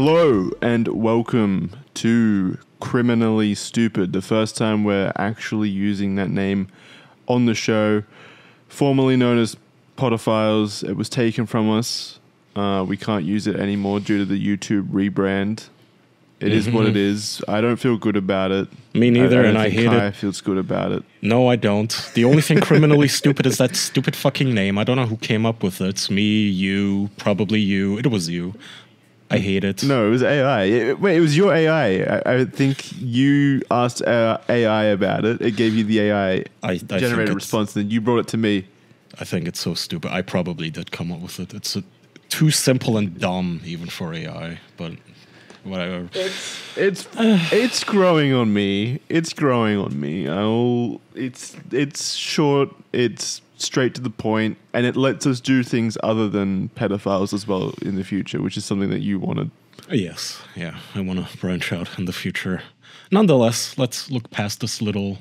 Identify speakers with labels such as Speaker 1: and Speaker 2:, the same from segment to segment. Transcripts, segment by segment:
Speaker 1: Hello and welcome to Criminally Stupid, the first time we're actually using that name on the show, formerly known as Podophiles. It was taken from us. We can't use it anymore due to the YouTube rebrand. It is what it is. I don't feel good about it.
Speaker 2: Me neither, and I hate it.
Speaker 1: Kai feels good about it.
Speaker 2: No, I don't. The only thing criminally stupid is that stupid fucking name. I don't know who came up with it. It's me, you, probably you. It was you. I hate it.
Speaker 1: No, it was AI. It was your AI. I think you asked AI about it. It gave you the AI generated response, and then you brought it to me.
Speaker 2: I think it's so stupid. I probably did come up with it. It's too simple and dumb even for AI, but whatever.
Speaker 1: It's growing on me. It's growing on me. It's short. It's straight to the point, and it lets us do things other than pedophiles as well in the future, which is something that you wanted.
Speaker 2: Yes, yeah, I want to branch out in the future. Nonetheless, let's look past this little,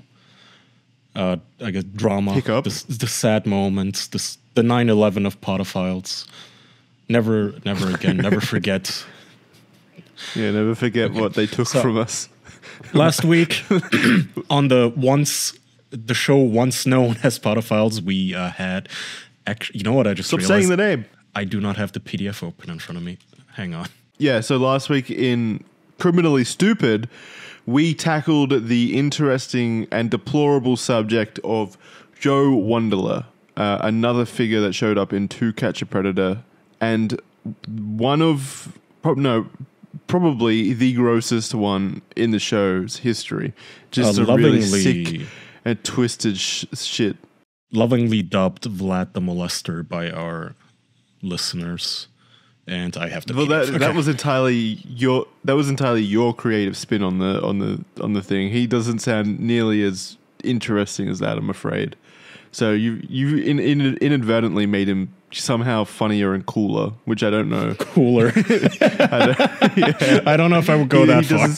Speaker 2: I guess, drama.
Speaker 1: Hiccup.
Speaker 2: The sad moments. The 9/11 of pedophiles. Never again. Never forget.
Speaker 1: Yeah, never forget what they took from us.
Speaker 2: Last week, on the show once known as Podophiles, we had... you know what I just realized?
Speaker 1: Stop saying the name.
Speaker 2: I do not have the PDF open in front of me. Hang on.
Speaker 1: Yeah, so last week in Criminally Stupid, we tackled the interesting and deplorable subject of Joe Wunderler, another figure that showed up in To Catch a Predator, and probably the grossest one in the show's history. Just a really sick and twisted shit.
Speaker 2: Lovingly dubbed Vlad the Molester by our listeners, and I have to.
Speaker 1: Well, that was entirely your creative spin on the thing. He doesn't sound nearly as interesting as that, I'm afraid. So you inadvertently made him somehow funnier and cooler, which I don't know.
Speaker 2: Cooler. I don't know if I would go that far.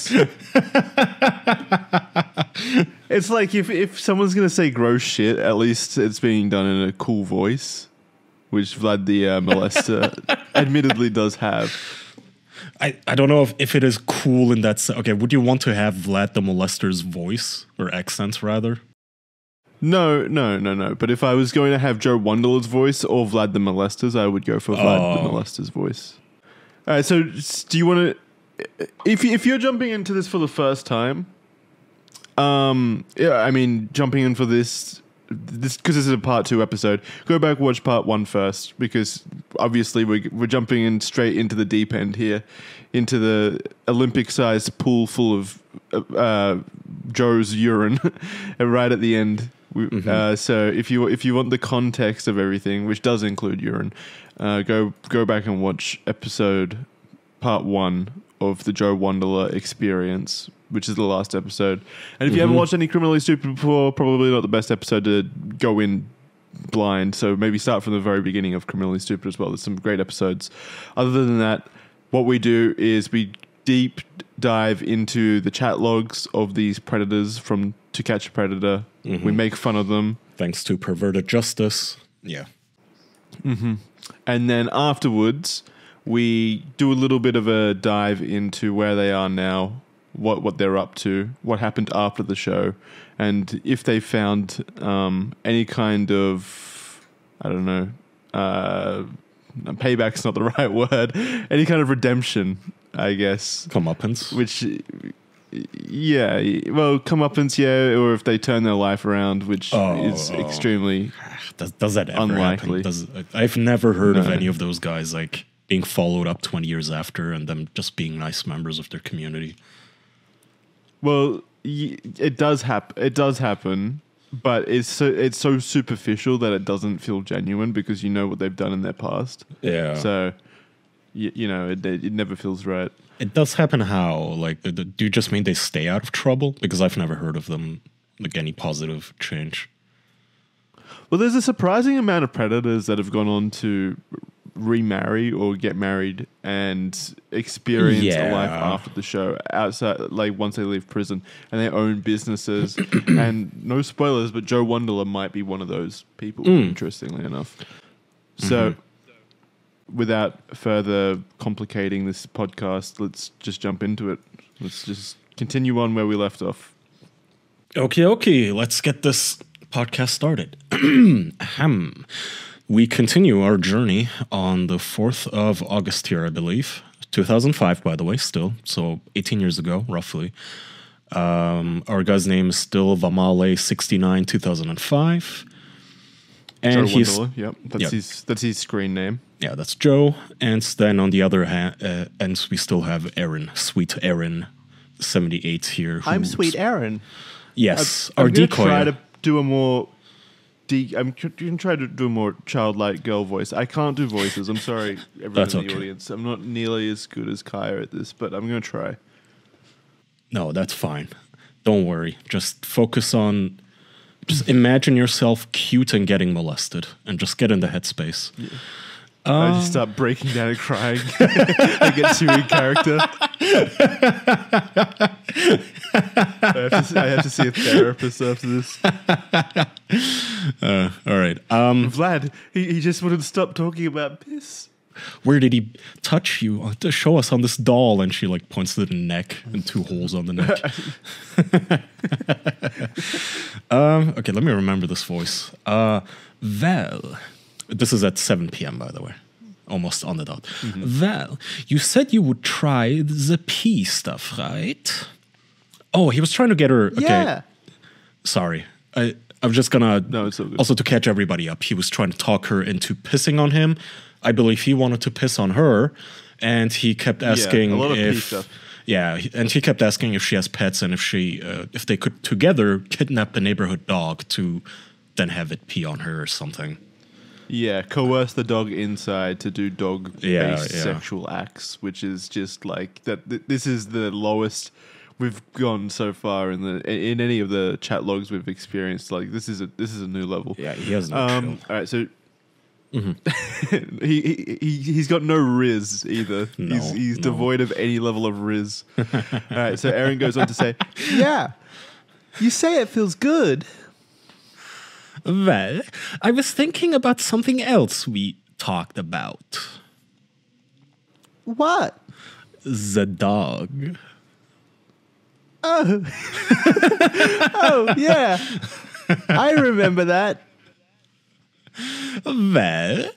Speaker 1: It's like if someone's going to say gross shit, at least it's being done in a cool voice, which Vlad the Molester admittedly does have.
Speaker 2: I don't know if it is cool in that sense. Okay, would you want to have Vlad the Molester's voice, or accent rather?
Speaker 1: No. But if I was going to have Joe Wunderler's voice or Vlad the Molester's, I would go for Vlad the Molester's voice. All right, so do you want to... If you're jumping into this for the first time, jumping in for this because this is a part 2 episode, go back and watch part 1 first, because obviously we're jumping in straight into the deep end here, into the Olympic-sized pool full of Joe's urine right at the end. So if you want the context of everything, which does include urine, go back and watch part 1 of the Joe Wunderler experience, which is the last episode. And if you haven't watched any Criminally Stupid before, probably not the best episode to go in blind. So maybe start from the very beginning of Criminally Stupid as well. There's some great episodes. Other than that, what we do is we deep dive into the chat logs of these predators from To Catch a Predator. We make fun of them.
Speaker 2: Thanks to perverted justice. Yeah.
Speaker 1: And then afterwards, we do a little bit of a dive into where they are now, what they're up to, what happened after the show, and if they found any kind of, I don't know, payback's not the right word, any kind of redemption, I guess.
Speaker 2: Comeuppance.
Speaker 1: Which, yeah, well, comeuppance, yeah, or if they turn their life around, which is extremely
Speaker 2: does that ever
Speaker 1: unlikely.
Speaker 2: Happen? I've never heard of any of those guys like being followed up 20 years after and them just being nice members of their community.
Speaker 1: Well, it does happen. It does happen, but it's so superficial that it doesn't feel genuine because you know what they've done in their past.
Speaker 2: Yeah.
Speaker 1: So, it never feels right.
Speaker 2: It does happen how? Like, do you just mean they stay out of trouble? Because I've never heard of them, like, any positive change.
Speaker 1: Well, there's a surprising amount of predators that have gone on to remarry or get married and experience a life after the show outside, like once they leave prison, and they own businesses. And no spoilers, but Joe Wunderler might be one of those people, interestingly enough. So without further complicating this podcast, let's just jump into it. Let's just continue on where we left off.
Speaker 2: Okay. Let's get this podcast started. We continue our journey on the 4th of August here, I believe. 2005, by the way, still. So 18 years ago, roughly. Our guy's name is still Vamale69 2005. And
Speaker 1: Joe
Speaker 2: he's
Speaker 1: Wunderler, yep. That's his screen name.
Speaker 2: Yeah, that's Joe. And then on the other hand, and we still have Aaron, sweet Aaron 78 here.
Speaker 3: I'm sweet Aaron.
Speaker 2: Yes,
Speaker 1: I'm
Speaker 2: our
Speaker 1: gonna
Speaker 2: decoy.
Speaker 1: try to do a more I'm going to try to do a more childlike girl voice. I can't do voices. I'm sorry, everyone
Speaker 2: That's
Speaker 1: in the
Speaker 2: okay.
Speaker 1: audience. I'm not nearly as good as Kaya at this, but I'm going to try.
Speaker 2: No, that's fine. Don't worry. Just focus on. Just imagine yourself cute and getting molested, and just get in the headspace.
Speaker 1: Yeah. I just start breaking down and crying. I get too in character. I have to see a therapist after this.
Speaker 2: All right.
Speaker 1: Vlad, he just wouldn't stop talking about piss.
Speaker 2: Where did he touch you? To show us on this doll, and she like points to the neck and 2 holes on the neck. Okay, let me remember this voice. Well, this is at 7 p.m. by the way, almost on the dot. Mm-hmm. Well, you said you would try the pee stuff, right? Oh, he was trying to get her. Okay,
Speaker 3: Yeah.
Speaker 2: sorry. I'm just gonna.
Speaker 1: No, it's so good.
Speaker 2: Also, to catch everybody up, he was trying to talk her into pissing on him. I believe he wanted to piss on her, and he kept asking
Speaker 1: a lot of pee
Speaker 2: if.
Speaker 1: stuff.
Speaker 2: Yeah, and he kept asking if she has pets and if they could together kidnap the neighborhood dog to then have it pee on her or something.
Speaker 1: Yeah, coerce the dog inside to do dog-based
Speaker 2: Yeah.
Speaker 1: sexual acts, which is just like that. This is the lowest we've gone so far in any of the chat logs we've experienced. Like this is a new level.
Speaker 2: Yeah, he has no
Speaker 1: All right, so he's got no riz either.
Speaker 2: No,
Speaker 1: he's
Speaker 2: no.
Speaker 1: devoid of any level of riz. All right, so Aaron goes on to say,
Speaker 3: Yeah. You say it feels good.
Speaker 2: Well, I was thinking about something else we talked about.
Speaker 3: What?
Speaker 2: The dog.
Speaker 3: Oh. Oh, yeah. I remember that.
Speaker 2: Well,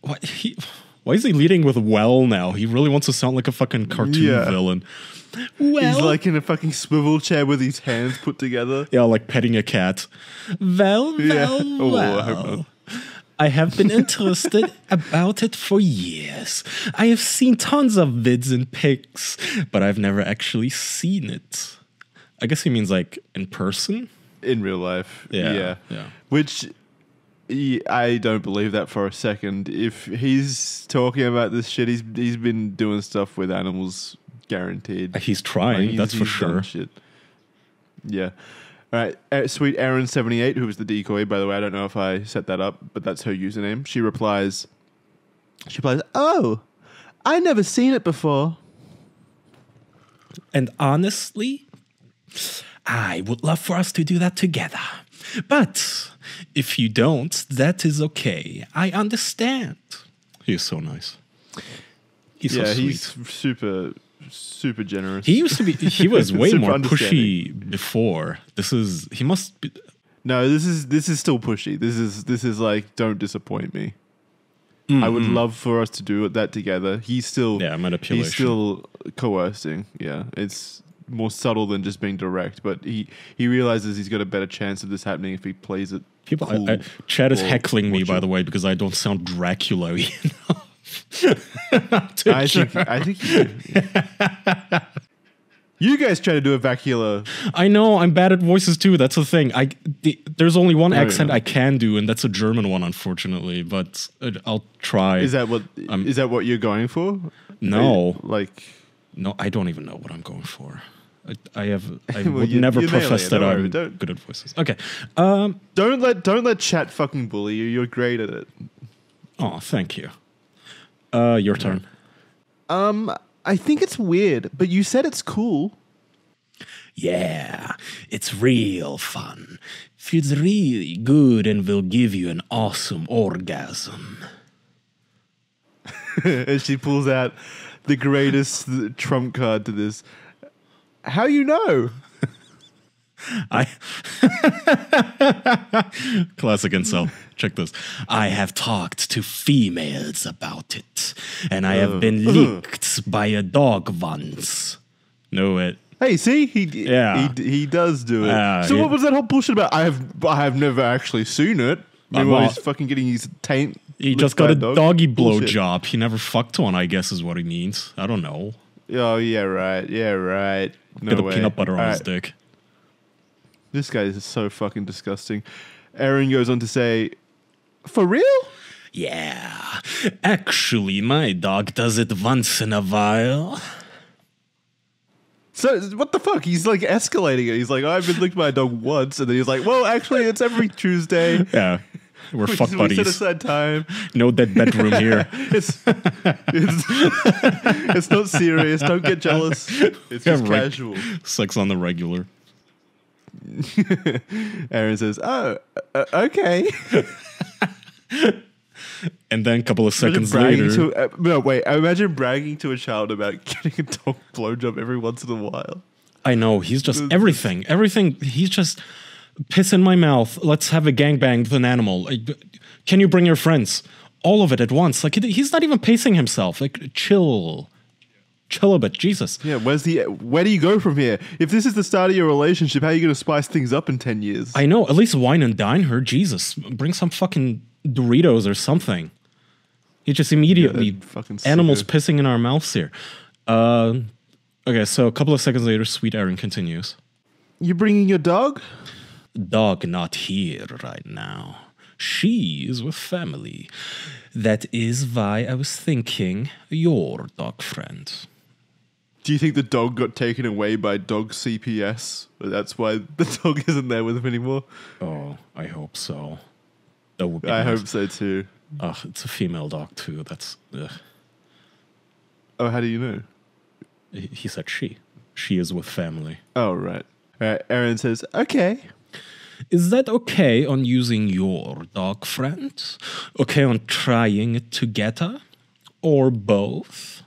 Speaker 2: why is he leading with well now? He really wants to sound like a fucking cartoon villain. Well,
Speaker 1: he's like in a fucking swivel chair with his hands put together.
Speaker 2: yeah, like petting a cat. Well,
Speaker 1: Yeah. Oh, I hope
Speaker 2: well.
Speaker 1: not.
Speaker 2: I have been interested about it for years. I have seen tons of vids and pics, but I've never actually seen it. I guess he means like in person.
Speaker 1: In real life.
Speaker 2: Yeah.
Speaker 1: Which I don't believe that for a second. If he's talking about this shit, he's been doing stuff with animals, guaranteed.
Speaker 2: He's trying,
Speaker 1: Like,
Speaker 2: that's for
Speaker 1: he's done
Speaker 2: sure.
Speaker 1: Shit. Yeah. All right. Sweet Aaron 78, who was the decoy, by the way, I don't know if I set that up, but that's her username. She replies,
Speaker 3: Oh, I never seen it before.
Speaker 2: And honestly, I would love for us to do that together. But if you don't, that is okay. I understand. He's so nice. He's so sweet.
Speaker 1: he's super generous.
Speaker 2: He used to be. He was way
Speaker 1: Super
Speaker 2: more
Speaker 1: understanding.
Speaker 2: pushy before. He must be.
Speaker 1: No, this is still pushy. This is like, don't disappoint me. I would love for us to do that together. He's still
Speaker 2: manipulation.
Speaker 1: He's still coercing. Yeah, it's more subtle than just being direct. But he realizes he's got a better chance of this happening if he plays it.
Speaker 2: People,
Speaker 1: cool
Speaker 2: Chad is
Speaker 1: or
Speaker 2: heckling me, by
Speaker 1: chill.
Speaker 2: the way, because I don't sound Dracula-y enough.
Speaker 1: I think you do. You guys try to do a Vacula.
Speaker 2: I know, I'm bad at voices too. That's the thing. There's only one
Speaker 1: No,
Speaker 2: accent
Speaker 1: you're not.
Speaker 2: I can do, and that's a German one, unfortunately. But I'll try.
Speaker 1: Is that what you're going for?
Speaker 2: No.
Speaker 1: Like,
Speaker 2: No, I don't even know what I'm going for. I
Speaker 1: Well,
Speaker 2: would
Speaker 1: you're
Speaker 2: never
Speaker 1: nailing
Speaker 2: profess
Speaker 1: it.
Speaker 2: that
Speaker 1: Don't worry,
Speaker 2: I'm
Speaker 1: don't-
Speaker 2: good at voices. Okay.
Speaker 1: don't let chat fucking bully you. You're great at it.
Speaker 2: Oh, thank you. Your turn.
Speaker 3: I think it's weird, but you said it's cool.
Speaker 2: Yeah, it's real fun. Feels really good and will give you an awesome orgasm.
Speaker 1: and she pulls out the greatest trump card to this. How you know?
Speaker 2: Classic incel. Check this. I have talked to females about it, and I have been licked by a dog once. Know it.
Speaker 1: Hey, see, he does do it. So what was that whole bullshit about? I have never actually seen it. Meanwhile, he's fucking getting his taint.
Speaker 2: He just got a doggy blow job. He never fucked one, I guess, is what he means. I don't know.
Speaker 1: Oh yeah, right. Yeah, right. No
Speaker 2: Bit
Speaker 1: way.
Speaker 2: of peanut butter on his dick.
Speaker 1: This guy is so fucking disgusting. Aaron goes on to say, "For real?"
Speaker 2: Yeah. Actually, my dog does it once in a while.
Speaker 1: So what the fuck? He's like escalating it. He's like, I've been licked by a dog once, and then he's like, well, actually, it's every Tuesday.
Speaker 2: Yeah, we're fuck buddies.
Speaker 1: We set aside time.
Speaker 2: No dead bedroom here.
Speaker 1: It's not serious. Don't get jealous. It's just casual.
Speaker 2: Sex on the regular.
Speaker 1: Aaron says, "Oh, okay."
Speaker 2: And then a couple of seconds later...
Speaker 1: Imagine bragging to a child about getting a dog blowjob every once in a while.
Speaker 2: I know, he's just... Everything, he's just... Piss in my mouth, let's have a gangbang with an animal. Can you bring your friends? All of it at once. Like, he's not even pacing himself. Like, chill a bit, Jesus.
Speaker 1: Yeah, where do you go from here? If this is the start of your relationship, how are you going to spice things up in 10 years?
Speaker 2: I know, at least wine and dine her, Jesus. Bring some fucking Doritos or something. He just immediately... animals pissing in our mouths here. Okay, so a couple of seconds later, sweet Aaron continues.
Speaker 1: You bringing your dog?
Speaker 2: Dog not here right now. She is with family. That is why I was thinking your dog friend.
Speaker 1: Do you think the dog got taken away by dog CPS? That's why the dog isn't there with him anymore?
Speaker 2: Oh, I hope so. That would be
Speaker 1: I hope so too.
Speaker 2: Oh, it's a female dog too. That's...
Speaker 1: Oh, how do you know?
Speaker 2: He said she. She is with family.
Speaker 1: Oh, right. All right, Aaron says, okay.
Speaker 2: Is that okay on using your dog friend? Okay on trying it together? Or both?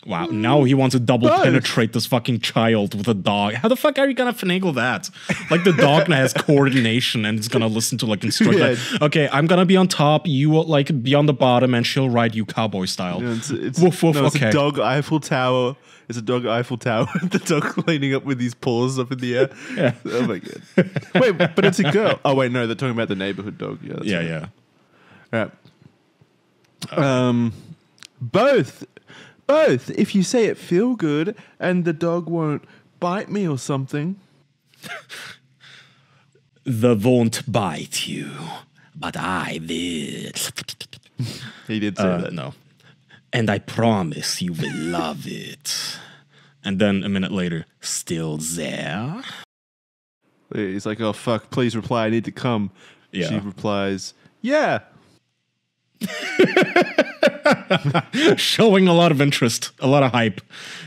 Speaker 2: Wow, now he wants to double penetrate this fucking child with a dog. How the fuck are you gonna finagle that? Like the dog has coordination and it's gonna listen to like instructions. Like, okay, I'm gonna be on top, you will like be on the bottom and she'll ride you cowboy style.
Speaker 1: Yeah, it's
Speaker 2: woof woof,
Speaker 1: it's
Speaker 2: okay.
Speaker 1: a dog Eiffel Tower. It's a dog Eiffel Tower. The dog leaning up with his paws up in the air.
Speaker 2: Yeah.
Speaker 1: Oh my god. Wait, but it's a girl. Oh wait, no, they're talking about the neighborhood dog. Yeah, that's
Speaker 2: yeah.
Speaker 1: All right. Both. If you say it feel good and the dog won't bite me or something.
Speaker 2: The won't bite you, but I will.
Speaker 1: He did say that.
Speaker 2: No. And I promise you will love it. And then a minute later, still there?
Speaker 1: He's like, oh fuck, please reply, I need to come.
Speaker 2: Yeah.
Speaker 1: She replies, yeah.
Speaker 2: Showing a lot of interest, a lot of hype.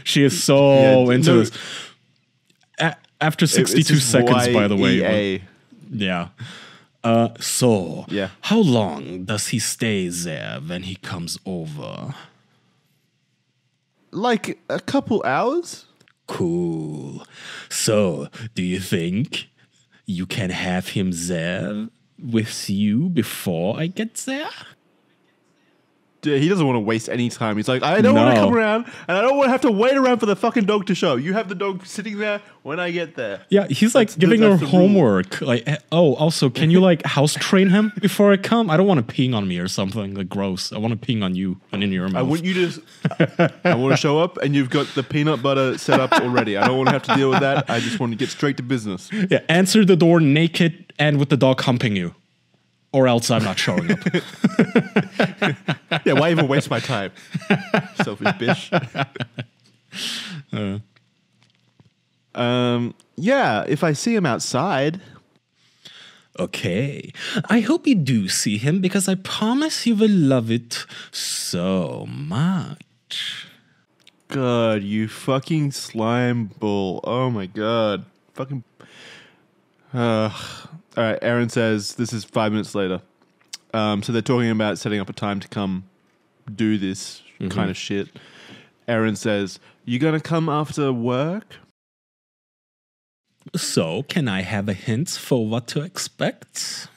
Speaker 2: She is so into this. After 62 seconds, by the way. Yeah. So, how long does he stay there when he comes over?
Speaker 1: Like a couple hours.
Speaker 2: Cool. So, do you think you can have him there with you before I get there?
Speaker 1: He doesn't want to waste any time. He's like, I don't want to come around, and I don't want to have to wait around for the fucking dog to show. You have the dog sitting there when I get there.
Speaker 2: Yeah, he's like giving her homework. Like, oh, also, can you like house train him before I come? I don't want him peeing on me or something. Like, gross. I want to peeing on you and in your mouth.
Speaker 1: I want you to. I want to show up, and you've got the peanut butter set up already. I don't want to have to deal with that. I just want to get straight to business.
Speaker 2: Yeah, answer the door naked and with the dog humping you. Or else I'm not showing up.
Speaker 1: Yeah, why even waste my time? Selfish bitch. Yeah, if I see him outside.
Speaker 2: Okay. I hope you do see him because I promise you will love it so much.
Speaker 1: God, you fucking slime bull. Oh my god. Fucking... All right, Aaron says, this is 5 minutes later. So they're talking about setting up a time to come do this kind of shit. Erin says, "You gonna come after work?"
Speaker 2: So, can I have a hint for what to expect?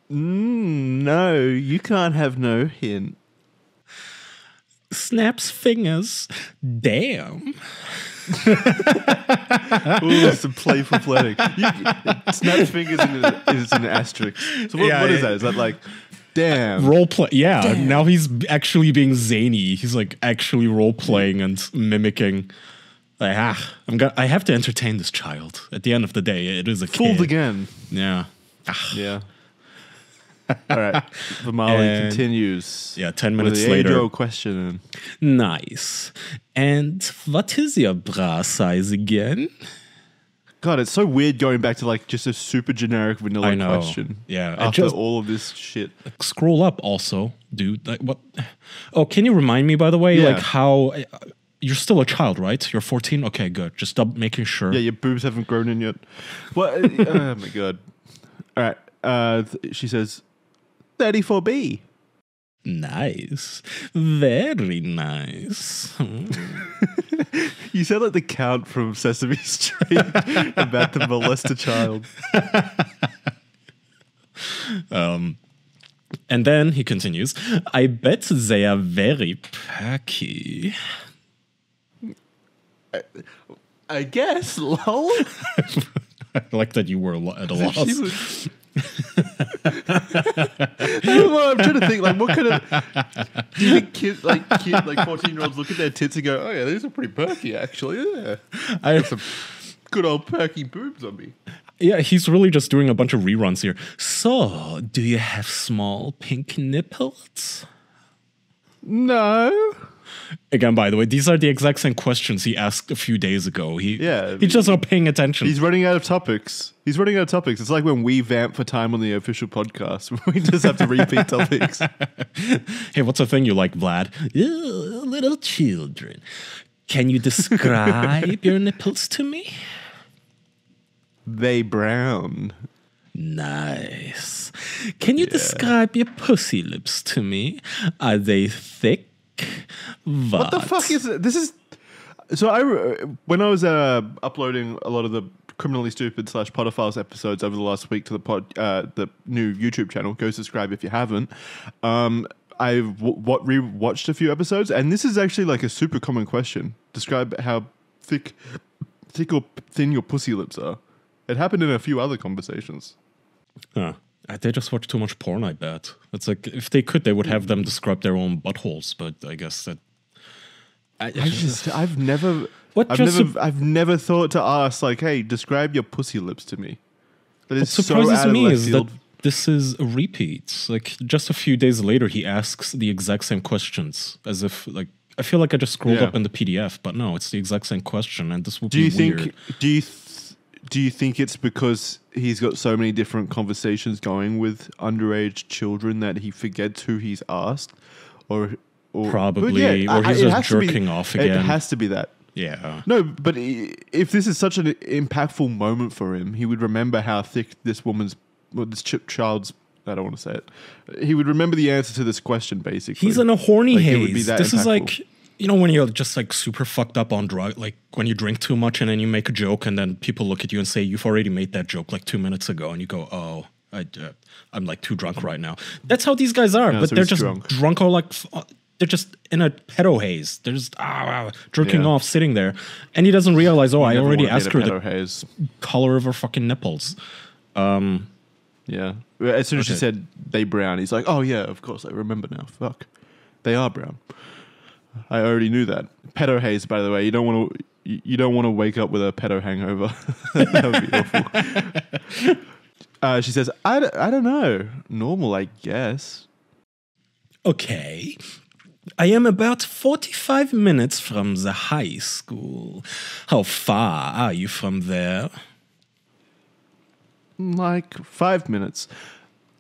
Speaker 1: No, you can't have no hint.
Speaker 2: Snaps fingers. Damn.
Speaker 1: Ooh, some playful flirting. Snaps fingers is an asterisk. So what is that? Is that like, damn?
Speaker 2: Role play. Yeah, damn. Now he's actually being zany. He's like actually role playing and mimicking. Like, I have to entertain this child. At the end of the day, it is a
Speaker 1: Fooled
Speaker 2: kid.
Speaker 1: again.
Speaker 2: Yeah.
Speaker 1: Yeah. All right. Vamali continues.
Speaker 2: Yeah, 10 minutes
Speaker 1: with the
Speaker 2: later.
Speaker 1: age-old question.
Speaker 2: Nice. And what is your bra size again?
Speaker 1: God, it's so weird going back to like just a super generic vanilla question.
Speaker 2: Yeah.
Speaker 1: After all of this shit.
Speaker 2: Scroll up also, dude. Like, what? Oh, can you remind me, by the way, like how... You're still a child, right? You're 14? Okay, good. Just making sure.
Speaker 1: Yeah, your boobs haven't grown in yet. What? Oh, my God. All right. She says, 34B.
Speaker 2: Nice. Very nice.
Speaker 1: You sound like the Count from Sesame Street about to molest a child.
Speaker 2: And then he continues, I bet they are very perky.
Speaker 1: I guess, lol.
Speaker 2: I like that you were at a loss.
Speaker 1: I don't know, I'm trying to think, like, what kind of... Do you think kids, like 14-year-olds look at their tits and go, oh, yeah, these are pretty perky, actually. Yeah. I have some good old perky boobs on me.
Speaker 2: Yeah, he's really just doing a bunch of reruns here. So, do you have small pink nipples?
Speaker 1: No.
Speaker 2: Again, by the way, these are the exact same questions he asked a few days ago. He's just not paying attention.
Speaker 1: He's running out of topics. It's like when we vamp for time on the official podcast. We just have to repeat topics.
Speaker 2: Hey, what's the thing you like, Vlad? Little children. Can you describe your nipples to me?
Speaker 1: They brown.
Speaker 2: Nice. Can you describe your pussy lips to me? Are they thick?
Speaker 1: What the fuck is it? This is... So when I was uploading a lot of the Criminally Stupid / Podophiles episodes over the last week to the new YouTube channel, go subscribe if you haven't, I've rewatched a few episodes, and this is actually like a super common question. Describe how thick or thin your pussy lips are. It happened in a few other conversations.
Speaker 2: Huh. They just watch too much porn, I bet. It's like, if they could, they would have them describe their own buttholes, but I guess that...
Speaker 1: I've never thought to ask, like, hey, describe your pussy lips to me. That is
Speaker 2: what
Speaker 1: so out
Speaker 2: surprises
Speaker 1: of
Speaker 2: me
Speaker 1: left
Speaker 2: is
Speaker 1: field.
Speaker 2: that this is a repeat. Like, just a few days later, he asks the exact same questions, as if, like, I feel like I just scrolled up in the PDF, but no, it's the exact same question, and this would be weird.
Speaker 1: Do you think it's because he's got so many different conversations going with underage children that he forgets who he's asked? Or
Speaker 2: probably, or he's just jerking off again.
Speaker 1: It has to be that.
Speaker 2: Yeah.
Speaker 1: No, but if this is such an impactful moment for him, he would remember how thick this child's... I don't want to say it. He would remember the answer to this question, basically.
Speaker 2: He's in a horny
Speaker 1: like,
Speaker 2: haze. This
Speaker 1: impactful.
Speaker 2: Is like... You know, when you're just like super fucked up on drugs, like when you drink too much and then you make a joke and then people look at you and say, you've already made that joke like 2 minutes ago. And you go, oh, I'm like too drunk right now. That's how these guys are. But so they're just drunk or like, they're just in a pedo haze. They're just jerking off, sitting there. And he doesn't realize, I already asked her the color of her fucking nipples.
Speaker 1: Yeah. As soon as she said they brown, he's like, oh yeah, of course, I remember now. Fuck. They are brown. I already knew that. Pedo haze, by the way. You don't want to wake up with a pedo hangover. That would be awful. She says, I don't know. Normal, I guess.
Speaker 2: Okay. I am about 45 minutes from the high school. How far are you from there?
Speaker 1: Like 5 minutes.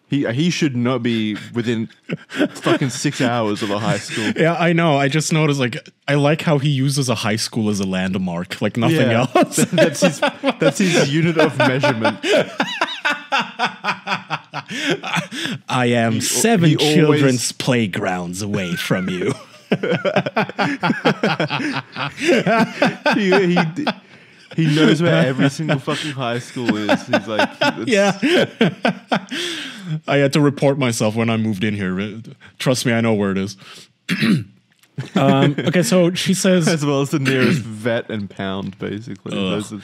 Speaker 1: He should not be within fucking 6 hours of a high school.
Speaker 2: Yeah, I know. I just noticed, like, I like how he uses a high school as a landmark, like nothing else.
Speaker 1: That's his unit of measurement.
Speaker 2: I am seven
Speaker 1: he always-
Speaker 2: children's playgrounds away from you.
Speaker 1: He knows where every single fucking high school is. He's like,
Speaker 2: Yeah. I had to report myself when I moved in here. Trust me, I know where it is. Okay, so she says...
Speaker 1: as well as the nearest vet and pound, basically. Those are,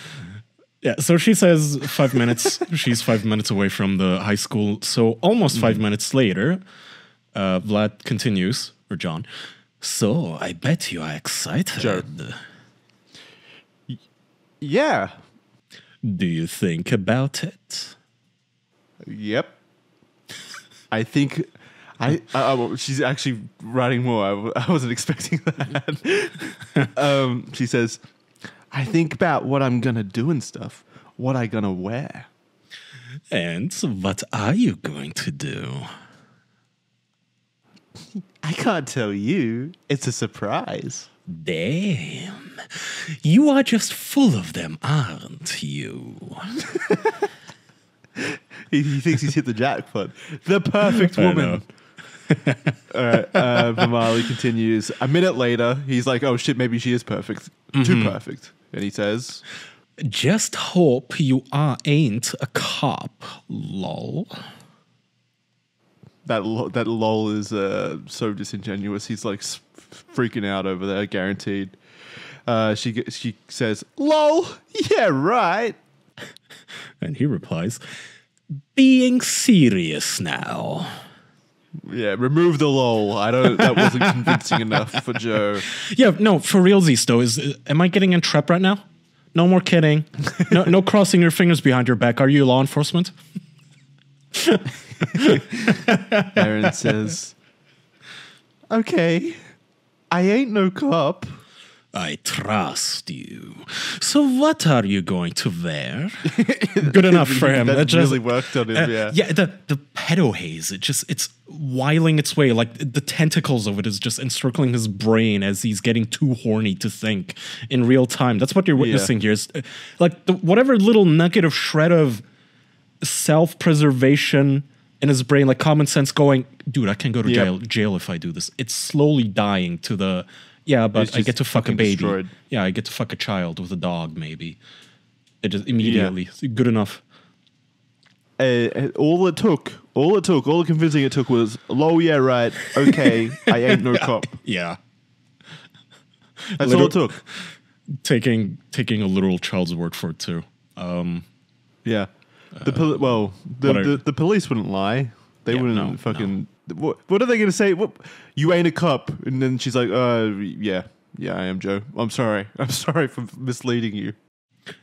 Speaker 2: Yeah, so she says 5 minutes. She's 5 minutes away from the high school. So almost 5 minutes later, Vlad continues, or John. So I bet you are excited.
Speaker 1: Joe. Yeah.
Speaker 2: Do you think about it?
Speaker 1: Yep. I think she's actually writing more. I wasn't expecting that. She says, I think about what I'm going to do and stuff. What I going to wear.
Speaker 2: And what are you going to do?
Speaker 1: I can't tell you. It's a surprise.
Speaker 2: Damn. You are just full of them, aren't you?
Speaker 1: He thinks he's hit the jackpot. The perfect woman. All right. Vamali continues. A minute later, he's like, oh shit, maybe she is perfect. Too perfect. And he says,
Speaker 2: Just hope you ain't a cop, lol.
Speaker 1: that lol is so disingenuous. He's like freaking out over there, guaranteed. She says, lol, yeah, right.
Speaker 2: And he replies, being serious now.
Speaker 1: Yeah, remove the lol. That wasn't convincing enough for Joe.
Speaker 2: Yeah, no, for realsies though, am I getting in trap right now? No more kidding. No crossing your fingers behind your back. Are you law enforcement?
Speaker 1: Aaron says, okay, I ain't no cop.
Speaker 2: I trust you. So what are you going to wear? Good enough for him.
Speaker 1: That
Speaker 2: It just-
Speaker 1: really worked on him, yeah.
Speaker 2: Yeah, the pedo haze, it's wiling its way. Like the tentacles of it is just encircling his brain as he's getting too horny to think in real time. That's what you're witnessing here. Is like whatever little nugget of shred of self-preservation in his brain, like common sense going, dude, I can go to jail if I do this. It's slowly dying to the... Yeah, but I get to fuck a baby.
Speaker 1: Destroyed.
Speaker 2: Yeah, I get to fuck a child with a dog, maybe. It just immediately. Good enough.
Speaker 1: All the convincing it took was, lol, yeah, right, okay, I ain't no cop.
Speaker 2: Yeah.
Speaker 1: That's all it took.
Speaker 2: Taking a literal child's word for it, too.
Speaker 1: Yeah. The police wouldn't lie. They wouldn't fucking... No. What are they going to say? What, you ain't a cop. And then she's like, yeah, I am, Joe. I'm sorry for misleading you.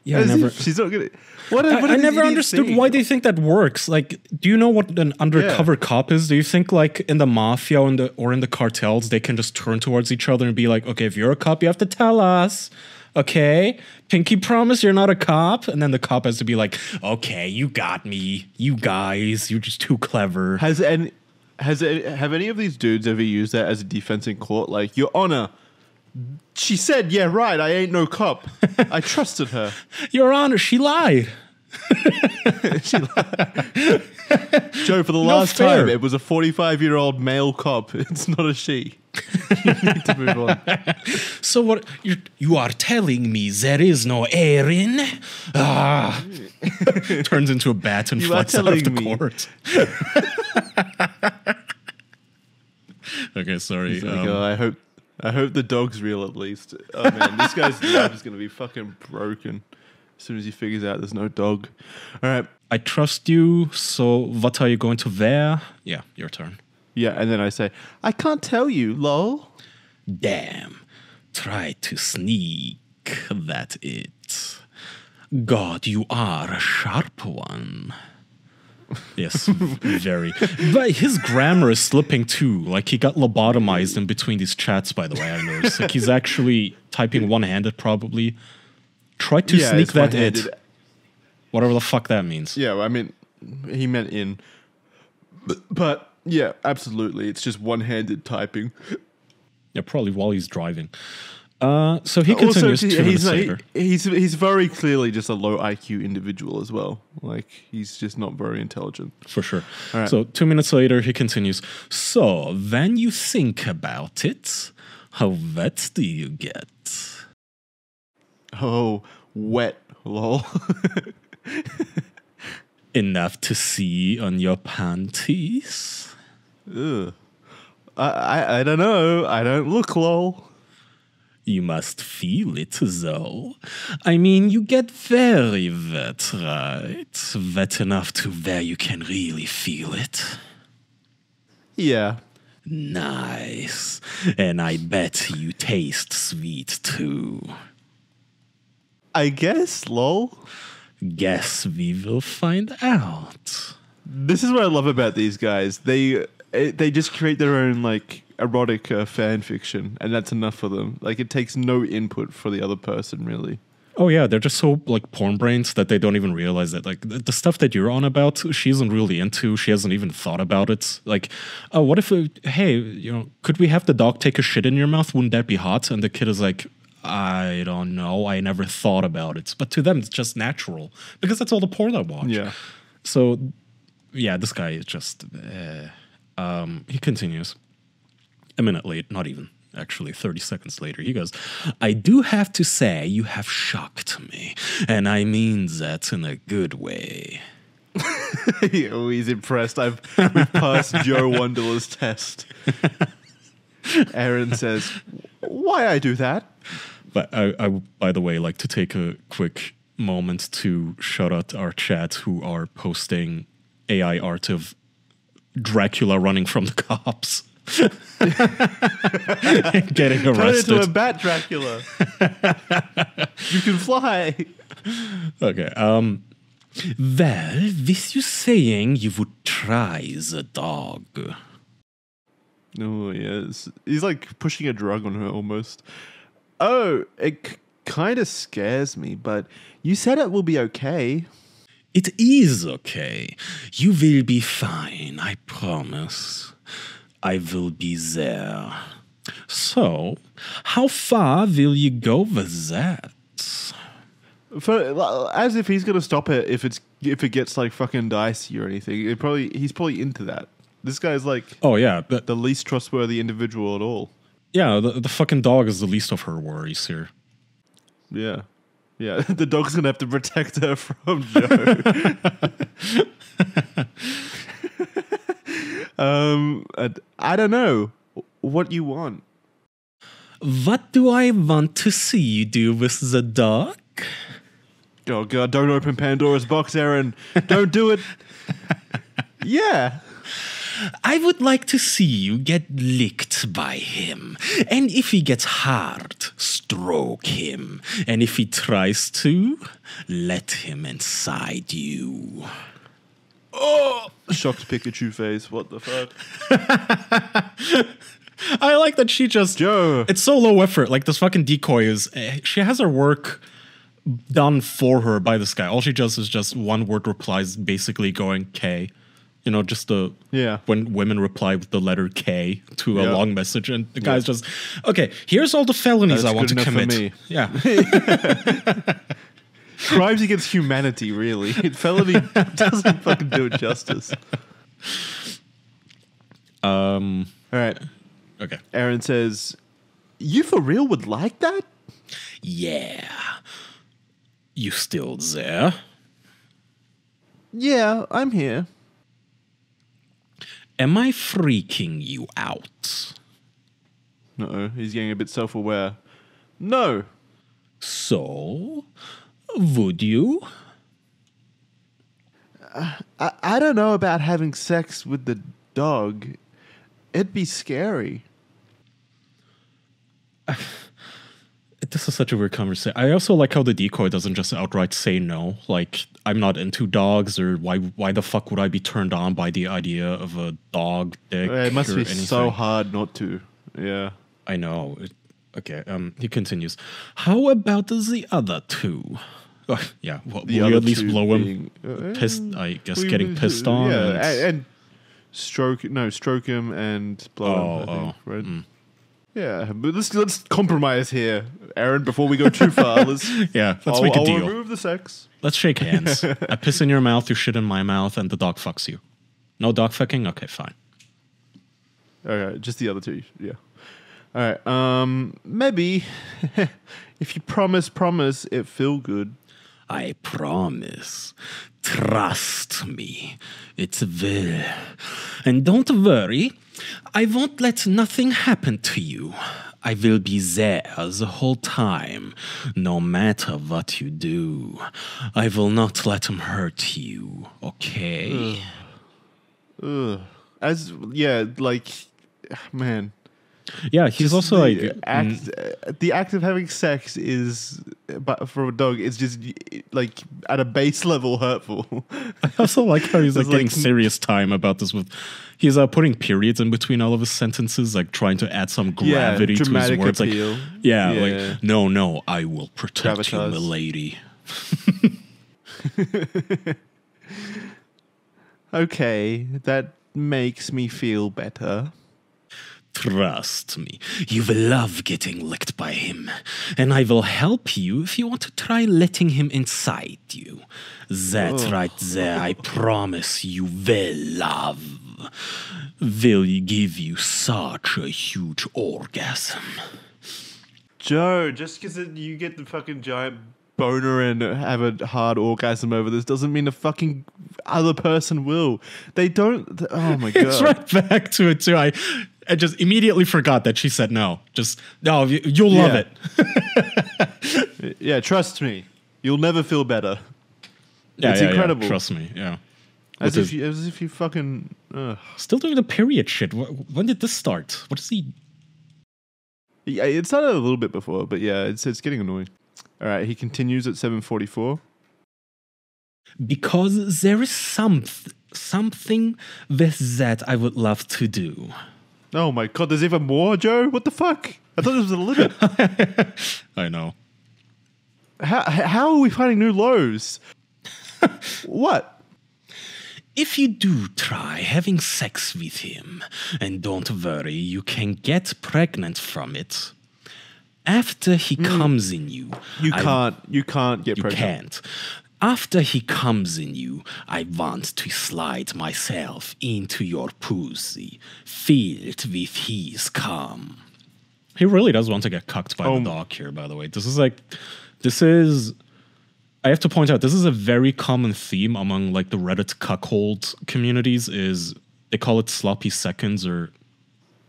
Speaker 2: Yeah,
Speaker 1: she's not going to...
Speaker 2: I never understood why they think that works. Like, do you know what an undercover cop is? Do you think, like, in the mafia or in the cartels, they can just turn towards each other and be like, okay, if you're a cop, you have to tell us. Okay, pinky promise you're not a cop, and then the cop has to be like, okay, you got me, you guys, you're just too clever.
Speaker 1: Have any of these dudes ever used that as a defense in court? Like, Your Honor, she said, yeah, right, I ain't no cop. I trusted her.
Speaker 2: Your Honor, she lied.
Speaker 1: Joe, for the last time, it was a 45-year-old male cop. It's not a she. You need to move on.
Speaker 2: So what? You are telling me there is no Erin? Turns into a bat and flies out of the court. Okay, sorry.
Speaker 1: Like, I hope the dog's real at least. Oh man, this guy's life is gonna be fucking broken as soon as he figures out there's no dog. All right.
Speaker 2: I trust you. So what are you going to wear? Yeah, your turn.
Speaker 1: Yeah, and then I say, I can't tell you, lol.
Speaker 2: Damn. Try to sneak. That it. God, you are a sharp one. Yes, very. But his grammar is slipping too. Like, he got lobotomized in between these chats, by the way, I noticed. Like, he's actually typing one-handed, probably. Try to sneak that it. Whatever the fuck that means.
Speaker 1: Yeah, I mean, he meant in. But yeah, absolutely. It's just one-handed typing.
Speaker 2: Yeah, probably while he's driving. So he continues 2 minutes later.
Speaker 1: He's very clearly just a low IQ individual as well. Like, he's just not very intelligent.
Speaker 2: For sure.
Speaker 1: All right.
Speaker 2: So 2 minutes later, he continues. So when you think about it, how wet do you get?
Speaker 1: Oh, wet, lol.
Speaker 2: Enough to see on your panties?
Speaker 1: Ugh. I don't know. I don't look, lol.
Speaker 2: You must feel it, though. I mean, you get very wet, right? Wet enough to where you can really feel it.
Speaker 1: Yeah.
Speaker 2: Nice. And I bet you taste sweet, too.
Speaker 1: I guess, lol.
Speaker 2: Guess we will find out.
Speaker 1: This is what I love about these guys. They just create their own, like, erotic fan fiction, and that's enough for them. Like, it takes no input for the other person, really.
Speaker 2: Oh yeah, they're just so like porn brains that they don't even realize that like the stuff that you're on about, she isn't really into. She hasn't even thought about it. Like, oh, what if, hey, you know, could we have the dog take a shit in your mouth? Wouldn't that be hot? And the kid is like, I don't know. I never thought about it. But to them, it's just natural because that's all the porn I watch.
Speaker 1: Yeah.
Speaker 2: So, yeah, this guy is just. He continues. A minute late, not even. Actually, 30 seconds later, he goes, I do have to say you have shocked me, and I mean that in a good way.
Speaker 1: Oh, he's impressed. We've passed Joe Wunderler's test. Aaron says, why I do that?
Speaker 2: But I, by the way, like to take a quick moment to shout out our chat who are posting AI art of Dracula running from the cops. Getting arrested.
Speaker 1: Turn into a bat, Dracula. You can fly.
Speaker 2: Okay. Well, with you saying you would try the dog.
Speaker 1: Oh, yes. He's like pushing a drug on her almost. Oh, it kind of scares me, but you said it will be okay.
Speaker 2: It is okay. You will be fine, I promise. I will be there. So, how far will you go with that?
Speaker 1: As if he's gonna stop it if it gets like fucking dicey or anything. He's probably into that. This guy's like,
Speaker 2: oh yeah,
Speaker 1: the least trustworthy individual at all.
Speaker 2: Yeah, the fucking dog is the least of her worries here.
Speaker 1: Yeah. Yeah, the dog's gonna have to protect her from Joe. I don't know what you want.
Speaker 2: What do I want to see you do with the dog?
Speaker 1: Oh God! Don't open Pandora's box, Aaron. Don't do it. Yeah.
Speaker 2: I would like to see you get licked by him. And if he gets hard, stroke him. And if he tries to, let him inside you.
Speaker 1: Oh! Shocked Pikachu face. What the fuck?
Speaker 2: I like that she just...
Speaker 1: Joe.
Speaker 2: It's so low effort. Like, this fucking decoy is... She has her work done for her by this guy. All she does is just one-word replies, basically going K. You know, just when women reply with the letter K to a long message, and the guy's just, okay, here's all the felonies I want to commit. For me. Yeah.
Speaker 1: Crimes against humanity, really. Felony doesn't fucking do it justice. All right.
Speaker 2: Okay.
Speaker 1: Aaron says, you for real would like that?
Speaker 2: Yeah. You still there?
Speaker 1: Yeah, I'm here.
Speaker 2: Am I freaking you out?
Speaker 1: Uh-oh, he's getting a bit self-aware. No.
Speaker 2: So, would you?
Speaker 1: I don't know about having sex with the dog. It'd be scary.
Speaker 2: This is such a weird conversation. I also like how the decoy doesn't just outright say no. Like, I'm not into dogs, or why the fuck would I be turned on by the idea of a dog dick?
Speaker 1: It must be
Speaker 2: anything?
Speaker 1: so hard not to. Yeah.
Speaker 2: I know. Okay, he continues. How about the other two? Yeah, well, will you at least blow him? Pissed, I guess, getting pissed on?
Speaker 1: Yeah, and stroke him and blow him, I think, right? Yeah, but let's compromise here, Aaron. Before we go too far, let's
Speaker 2: let's make a deal.
Speaker 1: I'll remove the sex.
Speaker 2: Let's shake hands. I piss in your mouth, you shit in my mouth, and the dog fucks you. No dog fucking? Okay, fine.
Speaker 1: Okay, just the other two. Yeah. All right. Maybe if you promise, it feel good.
Speaker 2: I promise. Trust me. It will. And don't worry. I won't let nothing happen to you. I will be there the whole time, no matter what you do. I will not let him hurt you, okay?
Speaker 1: Ugh. Man.
Speaker 2: Yeah, he's also like...
Speaker 1: the act of having sex is, but for a dog, it's just like at a base level hurtful.
Speaker 2: I also like how he's like getting
Speaker 1: like,
Speaker 2: serious time about this with... He's putting periods in between all of his sentences, like trying to add some gravity to his words.
Speaker 1: Appeal.
Speaker 2: Like, like, no, I will protect you, milady.
Speaker 1: Okay, that makes me feel better.
Speaker 2: Trust me, you will love getting licked by him, and I will help you if you want to try letting him inside you. That right there, I promise you will love. Will give you such a huge orgasm.
Speaker 1: Joe, just because you get the fucking giant boner and have a hard orgasm over this doesn't mean the fucking other person will. They don't. Oh my god!
Speaker 2: It's right back to it too. I just immediately forgot that she said no. Just no, you'll love
Speaker 1: it. Yeah, trust me, you'll never feel better.
Speaker 2: Yeah,
Speaker 1: it's incredible.
Speaker 2: Yeah, trust me. Yeah,
Speaker 1: as if you fucking
Speaker 2: still doing the period shit. When did this start? What is he?
Speaker 1: Yeah, it started a little bit before, but yeah, it's getting annoying. All right, he continues at 7:44.
Speaker 2: Because there is something with that I would love to do.
Speaker 1: Oh my god, there's even more, Joe? What the fuck? I thought there was a limit.
Speaker 2: I know.
Speaker 1: How are we finding new lows? What?
Speaker 2: If you do try having sex with him, and don't worry, you can get pregnant from it. After he comes in you... You
Speaker 1: can't get pregnant.
Speaker 2: You can't. After he comes in you, I want to slide myself into your pussy, filled with his cum. He really does want to get cucked by the dog here, by the way. I have to point out, this is a very common theme among like the Reddit cuckold communities is they call it sloppy seconds or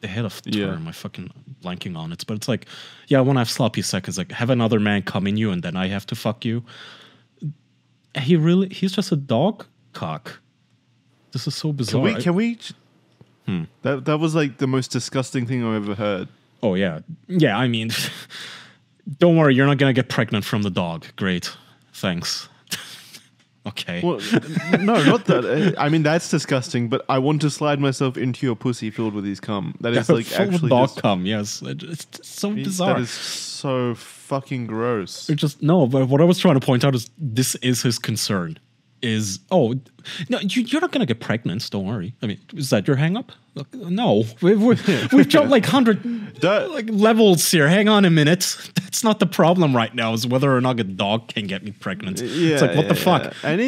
Speaker 2: they had a term, I fucking blanking on it. But it's like, yeah, I want to have sloppy seconds, like have another man come in you and then I have to fuck you. He's just a dog cock. This is so bizarre.
Speaker 1: Can we That was like the most disgusting thing I've ever heard.
Speaker 2: Oh yeah. Yeah, I mean don't worry, you're not gonna get pregnant from the dog. Great. Thanks. Okay.
Speaker 1: Well, no, not that. I mean, that's disgusting, but I want to slide myself into your pussy filled with his cum. That is like actually
Speaker 2: dog cum, yes. It's so bizarre.
Speaker 1: That is so fucking gross.
Speaker 2: But what I was trying to point out is this is his concern. No, you're not going to get pregnant, don't worry. I mean, is that your hang-up? No. We've jumped like 100 levels here. Hang on a minute. That's not the problem right now, is whether or not a dog can get me pregnant. It's like, what the fuck?
Speaker 1: And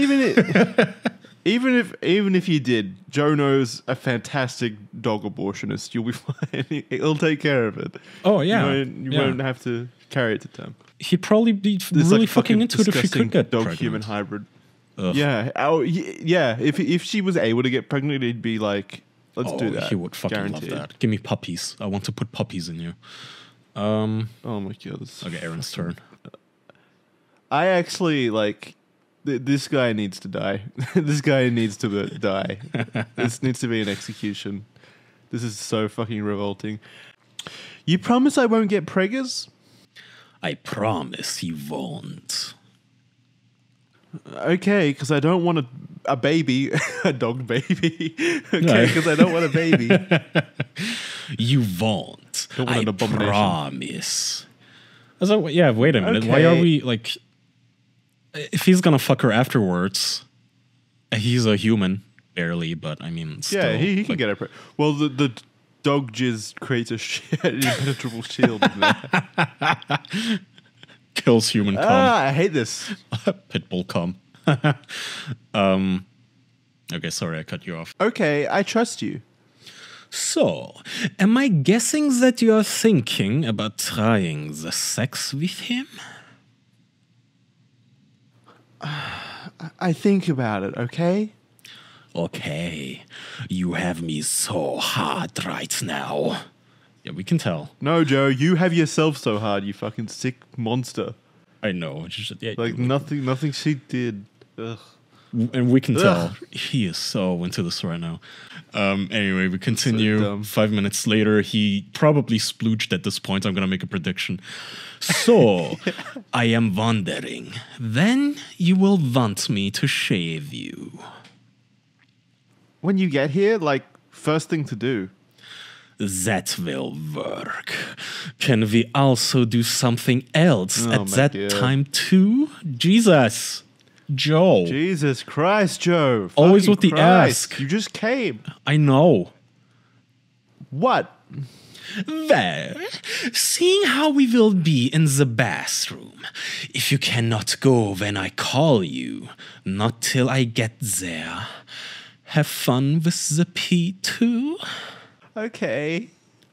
Speaker 1: even if you did, Joe knows a fantastic dog abortionist. You'll be fine. He'll take care of it.
Speaker 2: Oh, yeah.
Speaker 1: You won't have to carry it to term.
Speaker 2: He'd probably be really fucking into it if she could get
Speaker 1: dog-human hybrid.
Speaker 2: Ugh.
Speaker 1: Yeah. Oh, yeah. If she was able to get pregnant, he'd be like, let's do that.
Speaker 2: He would fucking
Speaker 1: Guaranteed.
Speaker 2: love that. Give me puppies. I want to put puppies in you.
Speaker 1: Oh my god.
Speaker 2: Okay, Aaron's turn.
Speaker 1: I actually like this guy needs to die. This guy needs to die. This needs to be an execution. This is so fucking revolting. You promise I won't get preggers?
Speaker 2: I promise you won't.
Speaker 1: Okay, because I don't want a baby, a dog baby. Okay, because I don't want a baby.
Speaker 2: You won't.
Speaker 1: I
Speaker 2: promise. I was like, yeah, wait a minute.
Speaker 1: Okay.
Speaker 2: Why are we like? If he's gonna fuck her afterwards, he's a human, barely. But I mean, still,
Speaker 1: yeah, he can get it. Well, the dog jizz creates an impenetrable shield in there.
Speaker 2: Kills human cum.
Speaker 1: I hate this.
Speaker 2: Pitbull cum. Okay, sorry, I cut you off.
Speaker 1: Okay, I trust you.
Speaker 2: So, am I guessing that you are thinking about trying the sex with him?
Speaker 1: I think about it, okay?
Speaker 2: Okay, you have me so hard right now. Yeah, we can tell.
Speaker 1: No, Joe, you have yourself so hard, you fucking sick monster.
Speaker 2: I know. It's just, yeah,
Speaker 1: Like nothing she did. Ugh.
Speaker 2: And we can tell he is so into this right now. Anyway, we continue.
Speaker 1: So
Speaker 2: 5 minutes later, he probably splooged at this point. I'm going to make a prediction. So, I am wondering, then you will want me to shave you.
Speaker 1: When you get here, like, first thing to do.
Speaker 2: That will work. Can we also do something else at that time too? Jesus. Joe.
Speaker 1: Jesus Christ, Joe.
Speaker 2: Always
Speaker 1: Fucking
Speaker 2: with the
Speaker 1: Christ.
Speaker 2: ask.
Speaker 1: You just came.
Speaker 2: I know.
Speaker 1: What?
Speaker 2: Well, seeing how we will be in the bathroom, if you cannot go when I call you, not till I get there, have fun with the pee too?
Speaker 1: Okay.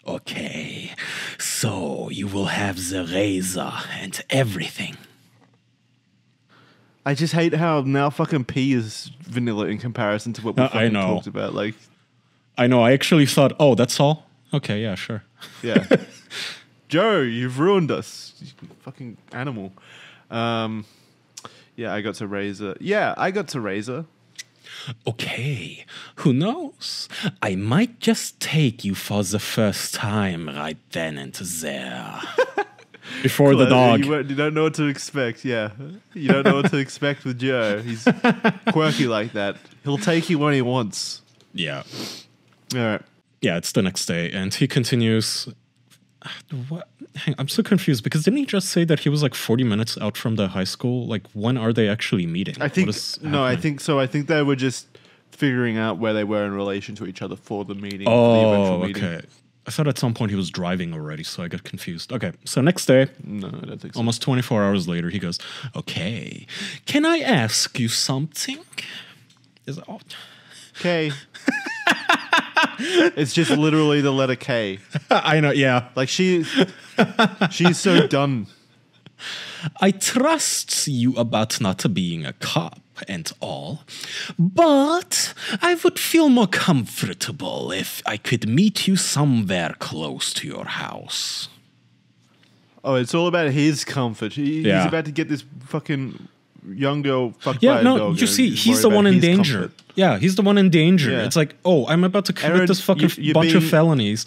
Speaker 2: Okay, so you will have the razor and everything.
Speaker 1: I just hate how now fucking pee is vanilla in comparison to what we fucking talked about. Like,
Speaker 2: I know, I actually thought, oh, that's all? Okay, yeah, sure.
Speaker 1: yeah. Joe, you've ruined us. You fucking animal. Yeah, I got to razor. Yeah, I got to razor.
Speaker 2: Okay, who knows? I might just take you for the first time right then and there. Before the dog.
Speaker 1: You don't know what to expect, yeah. You don't know what to expect with Joe. He's quirky like that. He'll take you when he wants.
Speaker 2: Yeah.
Speaker 1: All right.
Speaker 2: Yeah, it's the next day, and he continues. What? I'm so confused because didn't he just say that he was like 40 minutes out from the high school? Like, when are they actually meeting?
Speaker 1: I think I think so. I think they were just figuring out where they were in relation to each other for the meeting.
Speaker 2: Oh,
Speaker 1: the eventual meeting.
Speaker 2: okay. I thought at some point he was driving already, so I got confused. Okay, so next day,
Speaker 1: No, I don't think so.
Speaker 2: almost 24 hours later, he goes, "Okay, can I ask you something?"
Speaker 1: K. It's just literally the letter K.
Speaker 2: I know, yeah.
Speaker 1: Like she's so done.
Speaker 2: I trust you about not being a cop and all, but I would feel more comfortable if I could meet you somewhere close to your house.
Speaker 1: Oh, it's all about his comfort. He's
Speaker 2: Yeah.
Speaker 1: about to get this fucking young girl fucked by
Speaker 2: Yeah,
Speaker 1: a
Speaker 2: no,
Speaker 1: dog.
Speaker 2: you see, he's
Speaker 1: worried
Speaker 2: the
Speaker 1: about
Speaker 2: one in
Speaker 1: his
Speaker 2: danger.
Speaker 1: comfort.
Speaker 2: Yeah, he's the one in danger.
Speaker 1: Yeah.
Speaker 2: It's like, oh, I'm about to commit
Speaker 1: Aaron,
Speaker 2: this fucking
Speaker 1: you're
Speaker 2: bunch of
Speaker 1: being-
Speaker 2: felonies.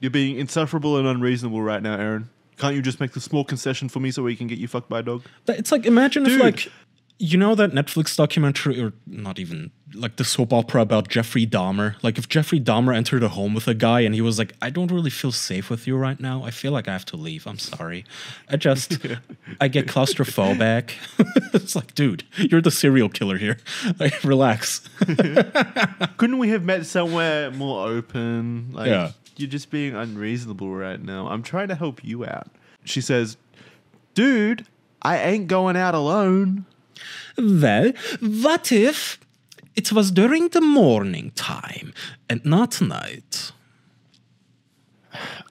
Speaker 1: You're being insufferable and unreasonable right now, Aaron. Can't you just make the small concession for me so we can get you fucked by a dog?
Speaker 2: It's like, imagine if,
Speaker 1: Dude.
Speaker 2: like, you know that Netflix documentary, or not even, like the soap opera about Jeffrey Dahmer? Like, if Jeffrey Dahmer entered a home with a guy and he was like, I don't really feel safe with you right now. I feel like I have to leave. I'm sorry. I get claustrophobic. It's like, dude, you're the serial killer here. Like, relax.
Speaker 1: Couldn't we have met somewhere more open? Like,
Speaker 2: Yeah.
Speaker 1: you're just being unreasonable right now. I'm trying to help you out. She says, dude, I ain't going out alone.
Speaker 2: Well, what if it was during the morning time and not night?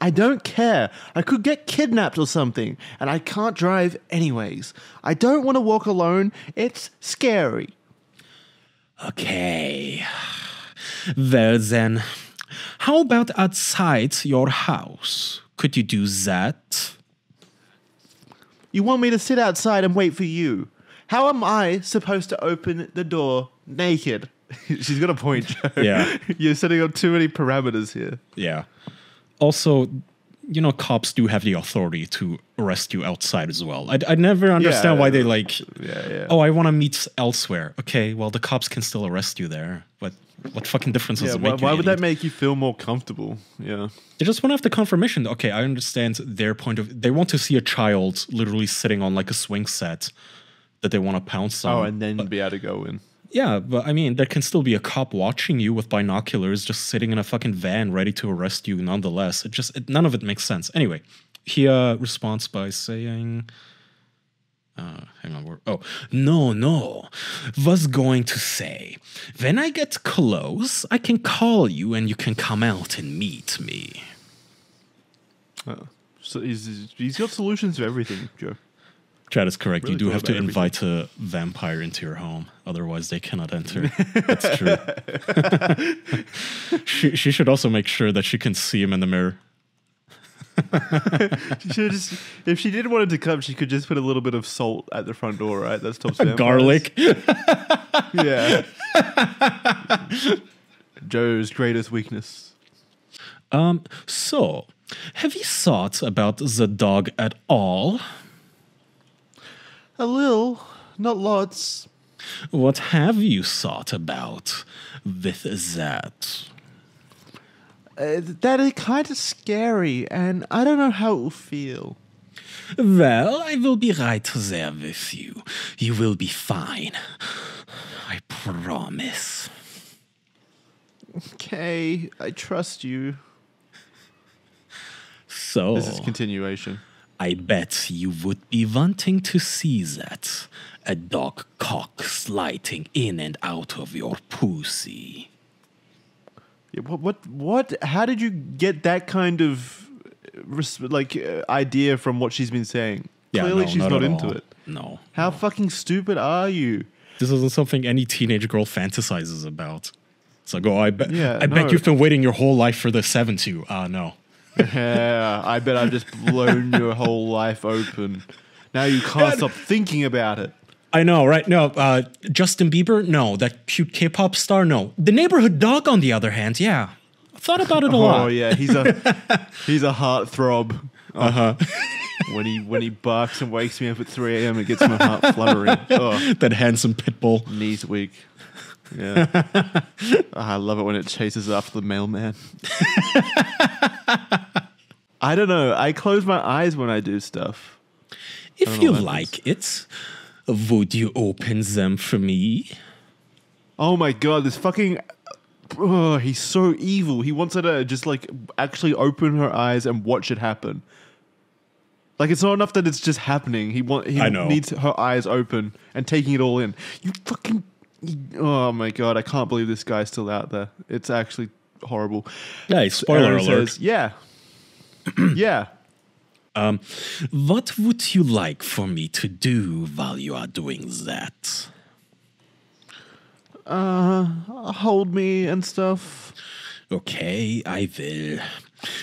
Speaker 1: I don't care. I could get kidnapped or something, and I can't drive anyways. I don't want to walk alone. It's scary.
Speaker 2: Okay. Well then, how about outside your house? Could you do that?
Speaker 1: You want me to sit outside and wait for you? How am I supposed to open the door naked? She's got a point, Joe.
Speaker 2: Yeah.
Speaker 1: You're setting up too many parameters here.
Speaker 2: Yeah. Also, you know, cops do have the authority to arrest you outside as well. I never understand why they like,
Speaker 1: Yeah.
Speaker 2: oh, I want to meet elsewhere. Okay, well, the cops can still arrest you there. But what fucking difference does
Speaker 1: Yeah,
Speaker 2: it make?
Speaker 1: why
Speaker 2: you
Speaker 1: would that
Speaker 2: idiot?
Speaker 1: make you feel more comfortable? Yeah.
Speaker 2: They just want to have the confirmation. Okay, I understand their point of. They want to see a child literally sitting on like a swing set that they want to pounce on.
Speaker 1: Oh, and then be able to go in.
Speaker 2: Yeah, but I mean, there can still be a cop watching you with binoculars, just sitting in a fucking van ready to arrest you nonetheless. None of it makes sense. Anyway, he responds by saying, hang on, no, was going to say, when I get close, I can call you and you can come out and meet me.
Speaker 1: So he's got solutions to everything, Joe.
Speaker 2: Chad is correct.
Speaker 1: Really
Speaker 2: You do
Speaker 1: thought
Speaker 2: have to
Speaker 1: about
Speaker 2: invite a vampire into your home. Otherwise, they cannot enter. That's true. She should also make sure that she can see him in the mirror.
Speaker 1: She should just, if she didn't want him to come, she could just put a little bit of salt at the front door, right? That stops vampires.
Speaker 2: Garlic.
Speaker 1: Yeah. Joe's greatest weakness.
Speaker 2: So, have you thought about the dog at all?
Speaker 1: A little, not lots.
Speaker 2: What have you thought about with that?
Speaker 1: That is kind of scary, and I don't know how it will feel.
Speaker 2: Well, I will be right there with you. You will be fine. I promise.
Speaker 1: Okay, I trust you.
Speaker 2: So,
Speaker 1: This is continuation.
Speaker 2: I bet you would be wanting to see that. A dog cock sliding in and out of your pussy.
Speaker 1: Yeah, what? How did you get that kind of idea from what she's been saying?
Speaker 2: Yeah,
Speaker 1: Clearly,
Speaker 2: no,
Speaker 1: she's
Speaker 2: not
Speaker 1: not
Speaker 2: at
Speaker 1: into
Speaker 2: all.
Speaker 1: it.
Speaker 2: No.
Speaker 1: How fucking stupid are you?
Speaker 2: This isn't something any teenage girl fantasizes about. It's like, I bet
Speaker 1: no.
Speaker 2: you've been waiting your whole life for this, haven't you? No.
Speaker 1: Yeah, I bet I've just blown your whole life open. Now you can't stop thinking about it.
Speaker 2: I know, right? No, Justin Bieber? No. That cute K-pop star? No. The neighborhood dog, on the other hand, yeah. I thought about it a lot.
Speaker 1: Oh yeah, he's a heartthrob.
Speaker 2: Uh-huh.
Speaker 1: When he barks and wakes me up at 3 a.m. it gets my heart fluttering. Oh,
Speaker 2: That handsome pit bull.
Speaker 1: knees weak. Yeah. I love it when it chases after the mailman. I don't know. I close my eyes when I do stuff.
Speaker 2: If you like it, would you open them for me?
Speaker 1: Oh my god, this fucking... Oh, he's so evil. He wants her to just actually open her eyes and watch it happen. Like, it's not enough that it's just happening. He
Speaker 2: I know.
Speaker 1: needs her eyes open and taking it all in. You fucking... Oh my god, I can't believe this guy's still out there. It's actually horrible.
Speaker 2: Hey, spoiler
Speaker 1: Aaron
Speaker 2: alert.
Speaker 1: says, yeah. Yeah.
Speaker 2: What would you like for me to do while you are doing that?
Speaker 1: Hold me and stuff.
Speaker 2: Okay, I will.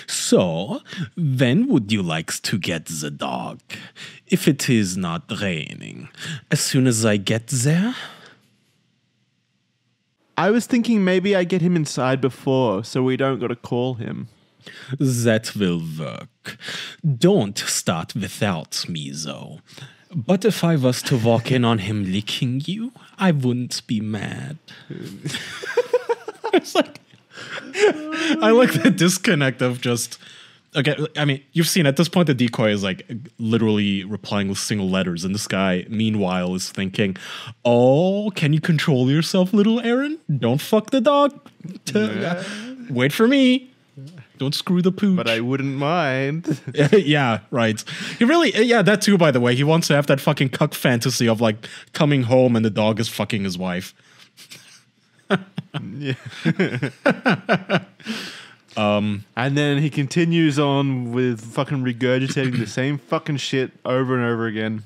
Speaker 2: So, when would you like to get the dog? If it is not raining. As soon as I get there?
Speaker 1: I was thinking maybe I get him inside before so we don't got to call him.
Speaker 2: That will work. Don't start without me, though. But if I was to walk in on him licking you, I wouldn't be mad. It's like, I like the disconnect of just... Okay, I mean, you've seen at this point the decoy is like literally replying with single letters, and this guy, meanwhile, is thinking, "Oh, can you control yourself, little Aaron? Don't fuck the dog. Wait for me. Don't screw the pooch."
Speaker 1: But I wouldn't mind.
Speaker 2: Yeah, right. He really, yeah, that too, by the way. He wants to have that fucking cuck fantasy of like coming home and the dog is fucking his wife.
Speaker 1: Yeah. And then he continues on with fucking regurgitating the same fucking shit over and over again.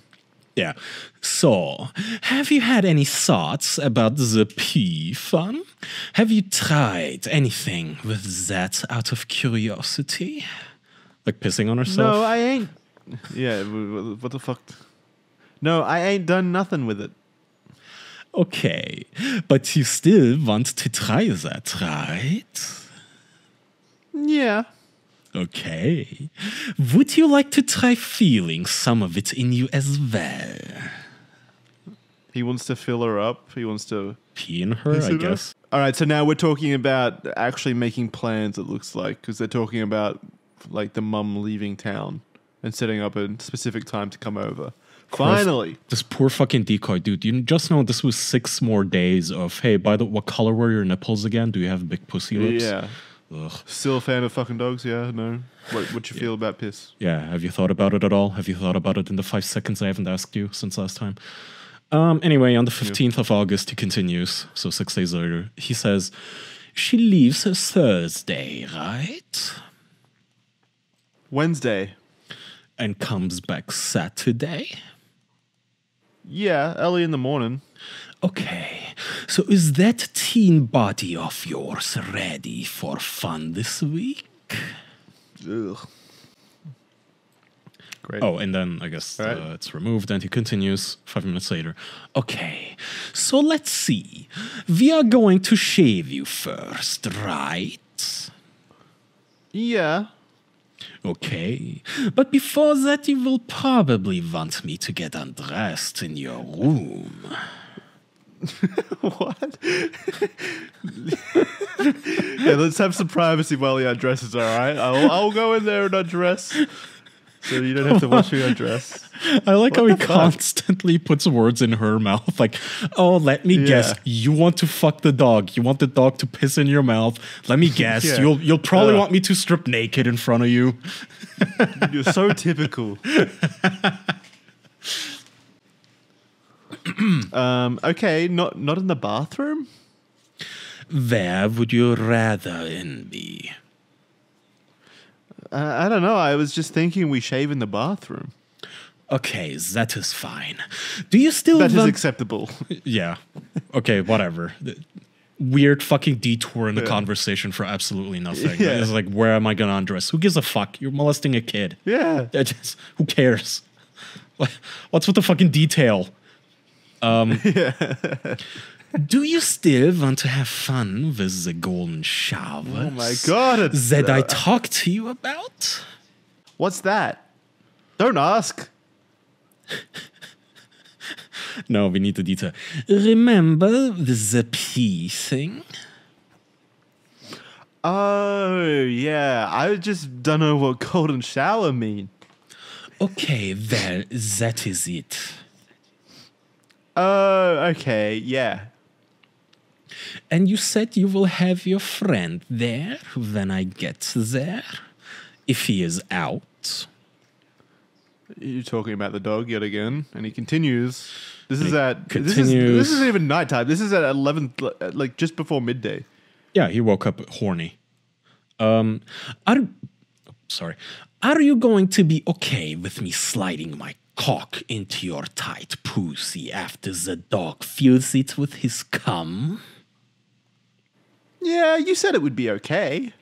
Speaker 2: Yeah. So, have you had any thoughts about the pee fun? Have you tried anything with that out of curiosity? Like pissing on herself?
Speaker 1: No, I ain't. Yeah, what the fuck? No, I ain't done nothing with it.
Speaker 2: Okay, but you still want to try that, right?
Speaker 1: Yeah.
Speaker 2: Okay. Would you like to try feeling some of it in you as well?
Speaker 1: He wants to fill her up. He wants to
Speaker 2: Pee in her, I guess.
Speaker 1: All right, so now we're talking about actually making plans, it looks like, because they're talking about like the mum leaving town and setting up a specific time to come over. Finally.
Speaker 2: This poor fucking decoy, dude. You just know this was 6 more days of, hey, by the what color were your nipples again? Do you have big pussy lips?
Speaker 1: Yeah.
Speaker 2: Ugh.
Speaker 1: Still a fan of fucking dogs? Yeah, no. What you feel about piss?
Speaker 2: Yeah, have you thought about it at all? Have you thought about it in the 5 seconds I haven't asked you since last time? Anyway, on the 15th of August, he continues. So 6 days later, he says, she leaves her Thursday, right?
Speaker 1: Wednesday.
Speaker 2: And comes back Saturday?
Speaker 1: Yeah, early in the morning.
Speaker 2: Okay, so is that teen body of yours ready for fun this week?
Speaker 1: Ugh. Great.
Speaker 2: Oh, and then I guess
Speaker 1: Right.
Speaker 2: it's removed, and he continues 5 minutes later. Okay, so let's see. We are going to shave you first, right?
Speaker 1: Yeah.
Speaker 2: Okay, but before that, you will probably want me to get undressed in your room.
Speaker 1: What? Yeah, let's have some privacy while he undresses, all right? I'll go in there and undress so you don't have to watch me undress.
Speaker 2: I like how he
Speaker 1: the fuck?
Speaker 2: constantly puts words in her mouth. Like, oh, let me guess.
Speaker 1: Yeah.
Speaker 2: You want to fuck the dog. You want the dog to piss in your mouth. Let me guess.
Speaker 1: Yeah.
Speaker 2: You'll probably want me to strip naked in front of you.
Speaker 1: You're so typical. Okay, not in the bathroom?
Speaker 2: Where would you rather be?
Speaker 1: I don't know. I was just thinking we shave in the bathroom.
Speaker 2: Okay, that is fine. Do you still
Speaker 1: That is
Speaker 2: want...
Speaker 1: acceptable.
Speaker 2: Yeah. Okay, whatever. Weird fucking detour in the conversation for absolutely nothing.
Speaker 1: Yeah.
Speaker 2: It's like, where am I going to undress? Who gives a fuck? You're molesting a kid.
Speaker 1: Yeah.
Speaker 2: Who cares? What's with the fucking detail? Do you still want to have fun with the golden showers?
Speaker 1: Oh my god. It's,
Speaker 2: That I talked to you about?
Speaker 1: what's that? Don't ask.
Speaker 2: No, we need the detail. Remember the pee thing?
Speaker 1: Oh, yeah. I just don't know what golden shower mean.
Speaker 2: Okay, well, that is it.
Speaker 1: Oh, okay. Yeah.
Speaker 2: And you said you will have your friend there when I get there? If he is out?
Speaker 1: You're talking about the dog yet again, and he continues. This is
Speaker 2: continues.
Speaker 1: This isn't even nighttime. This is at 11, like just before midday.
Speaker 2: Yeah, he woke up horny. Are you going to be okay with me sliding my cock into your tight pussy after the dog fills it with his cum?
Speaker 1: Yeah, you said it would be okay.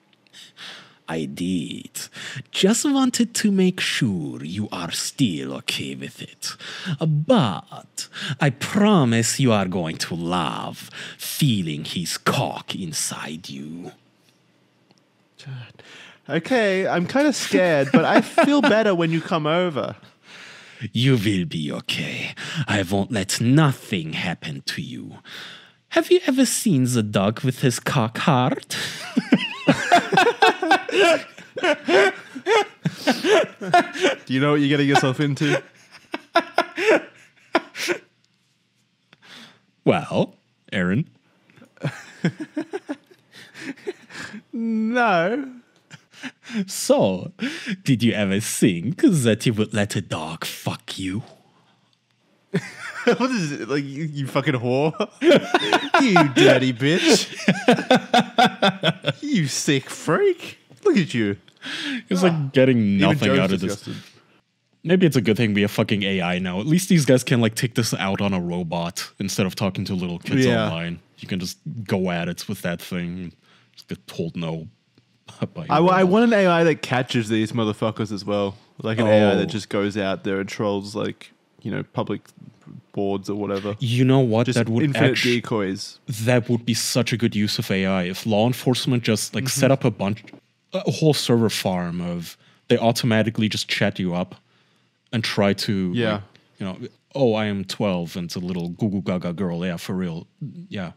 Speaker 2: I did. Just wanted to make sure you are still okay with it. But I promise you are going to love feeling his cock inside you.
Speaker 1: Okay, I'm kind of scared, but I feel better when you come over.
Speaker 2: You will be okay. I won't let nothing happen to you. Have you ever seen the dog with his cock hard?
Speaker 1: Do you know what you're getting yourself into?
Speaker 2: Well, Aaron.
Speaker 1: No.
Speaker 2: So, did you ever think that you would let a dog fuck you?
Speaker 1: What is it? Like, you fucking whore? You dirty bitch. You sick freak. Look at you.
Speaker 2: It's like getting
Speaker 1: Even
Speaker 2: nothing
Speaker 1: Joe's
Speaker 2: out of this.
Speaker 1: disgusted.
Speaker 2: Maybe it's a good thing we have fucking AI now. At least these guys can like take this out on a robot instead of talking to little kids
Speaker 1: Yeah.
Speaker 2: online. You can just go at it with that thing. Just get told no. by your
Speaker 1: I
Speaker 2: robot.
Speaker 1: want an AI that catches these motherfuckers as well. Like an AI that just goes out there and trolls, like, you know, public boards or whatever.
Speaker 2: You know what?
Speaker 1: Just
Speaker 2: That would
Speaker 1: infinite
Speaker 2: actually
Speaker 1: decoys.
Speaker 2: that would be such a good use of AI if law enforcement just like set up a whole server farm of they automatically just chat you up and try to
Speaker 1: Yeah.
Speaker 2: like, you know, oh, I am 12 and it's a little goo goo gaga girl. Yeah, for real. Yeah.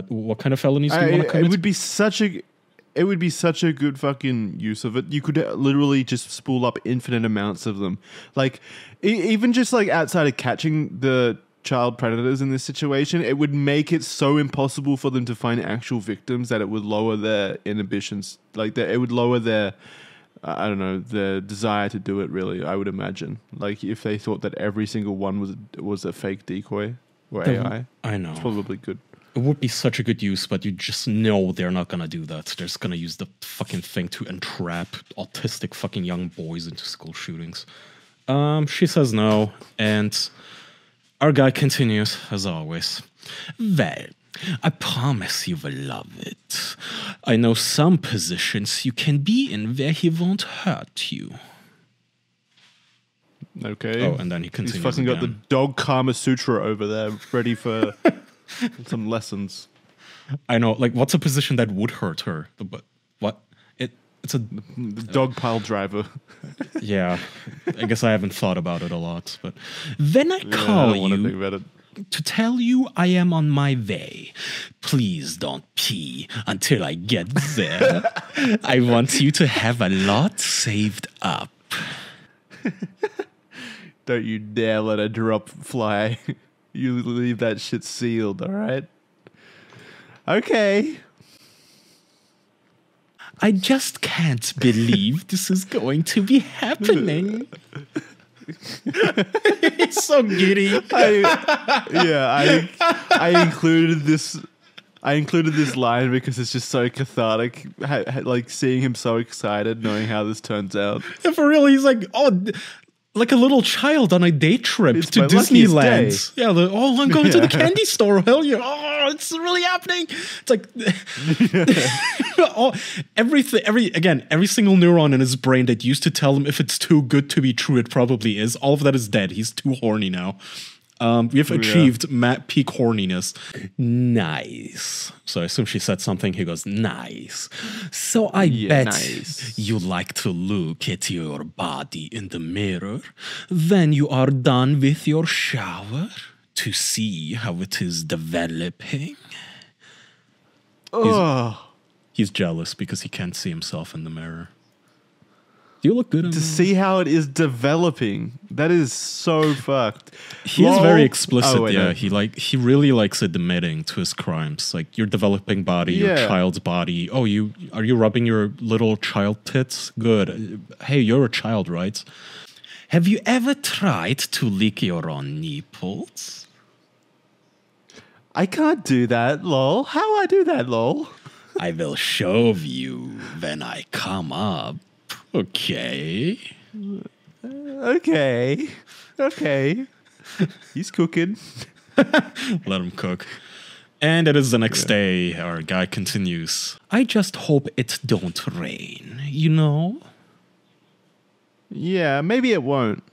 Speaker 2: What kind of felonies do you want to
Speaker 1: It
Speaker 2: commit?
Speaker 1: would be such a it would be such a good fucking use of it. You could literally just spool up infinite amounts of them. Like, even just like outside of catching the child predators in this situation, it would make it so impossible for them to find actual victims that it would lower their inhibitions. Like, it would lower their, I don't know, their desire to do it, really, I would imagine. Like, if they thought that every single one was a fake decoy or AI.
Speaker 2: I know.
Speaker 1: It's probably good.
Speaker 2: It would be such a good use, but you just know they're not gonna do that. They're just gonna use the fucking thing to entrap autistic fucking young boys into school shootings. She says no, and our guy continues, as always. Well, I promise you will love it. I know some positions you can be in where he won't hurt you.
Speaker 1: Okay.
Speaker 2: Oh, and then he continues.
Speaker 1: He's fucking got the dog Kama Sutra over there, ready for some lessons.
Speaker 2: I know. Like, what's a position that would hurt her? But what? It's a
Speaker 1: the dog pile driver.
Speaker 2: Yeah, I guess I haven't thought about it a lot. But when I call
Speaker 1: I don't want to think about it.
Speaker 2: to tell you I am on my way, please don't pee until I get there. I want you to have a lot saved up.
Speaker 1: Don't you dare let a drop fly. You leave that shit sealed, all right? Okay.
Speaker 2: I just can't believe this is going to be happening. It's so giddy.
Speaker 1: I included this. I included this line because it's just so cathartic. Like seeing him so excited, knowing how this turns out.
Speaker 2: And for real, he's like, like a little child on a day trip
Speaker 1: It's
Speaker 2: to
Speaker 1: my luckiest
Speaker 2: Disneyland. Yeah, I'm going to the candy store. Hell yeah! Oh, it's really happening. It's like every single neuron in his brain that used to tell him if it's too good to be true, it probably is. All of that is dead. He's too horny now. We have achieved peak horniness. Nice. So I assume she said something. He goes, nice. So I bet you like to look at your body in the mirror. Then you are done with your shower to see how it is developing. He's jealous because he can't see himself in the mirror. You look good.
Speaker 1: To see how it is developing. That is so fucked.
Speaker 2: He is very explicit. No. He really likes admitting to his crimes. Like your developing body, your child's body. Oh, are you rubbing your little child tits? Good. Hey, you're a child, right? Have you ever tried to lick your own nipples?
Speaker 1: I can't do that, lol. How I do that, lol?
Speaker 2: I will show you when I come up. Okay. He's cooking. Let him cook. And it is the next day. Our guy continues. I just hope it don't rain, you know?
Speaker 1: Yeah, maybe it won't.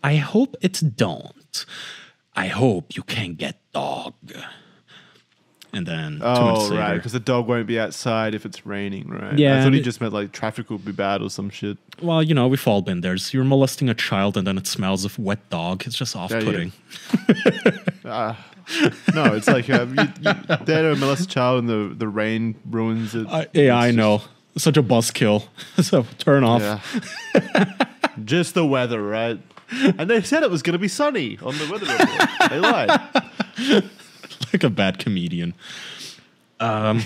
Speaker 2: I hope it don't. I hope you can get dog. And then 2 minutes later,
Speaker 1: right, because the dog won't be outside if it's raining, right?
Speaker 2: Yeah,
Speaker 1: I thought he just meant like traffic will be bad or some shit.
Speaker 2: Well, we've all been there. So you're molesting a child and then it smells of wet dog. It's just off-putting.
Speaker 1: No, it's like they don't molest a child and the rain ruins it.
Speaker 2: I know. Such a buzzkill. So turn off.
Speaker 1: Yeah. Just the weather, right? And they said it was going to be sunny on the weather report. They lied.
Speaker 2: Like a bad comedian. Sorry,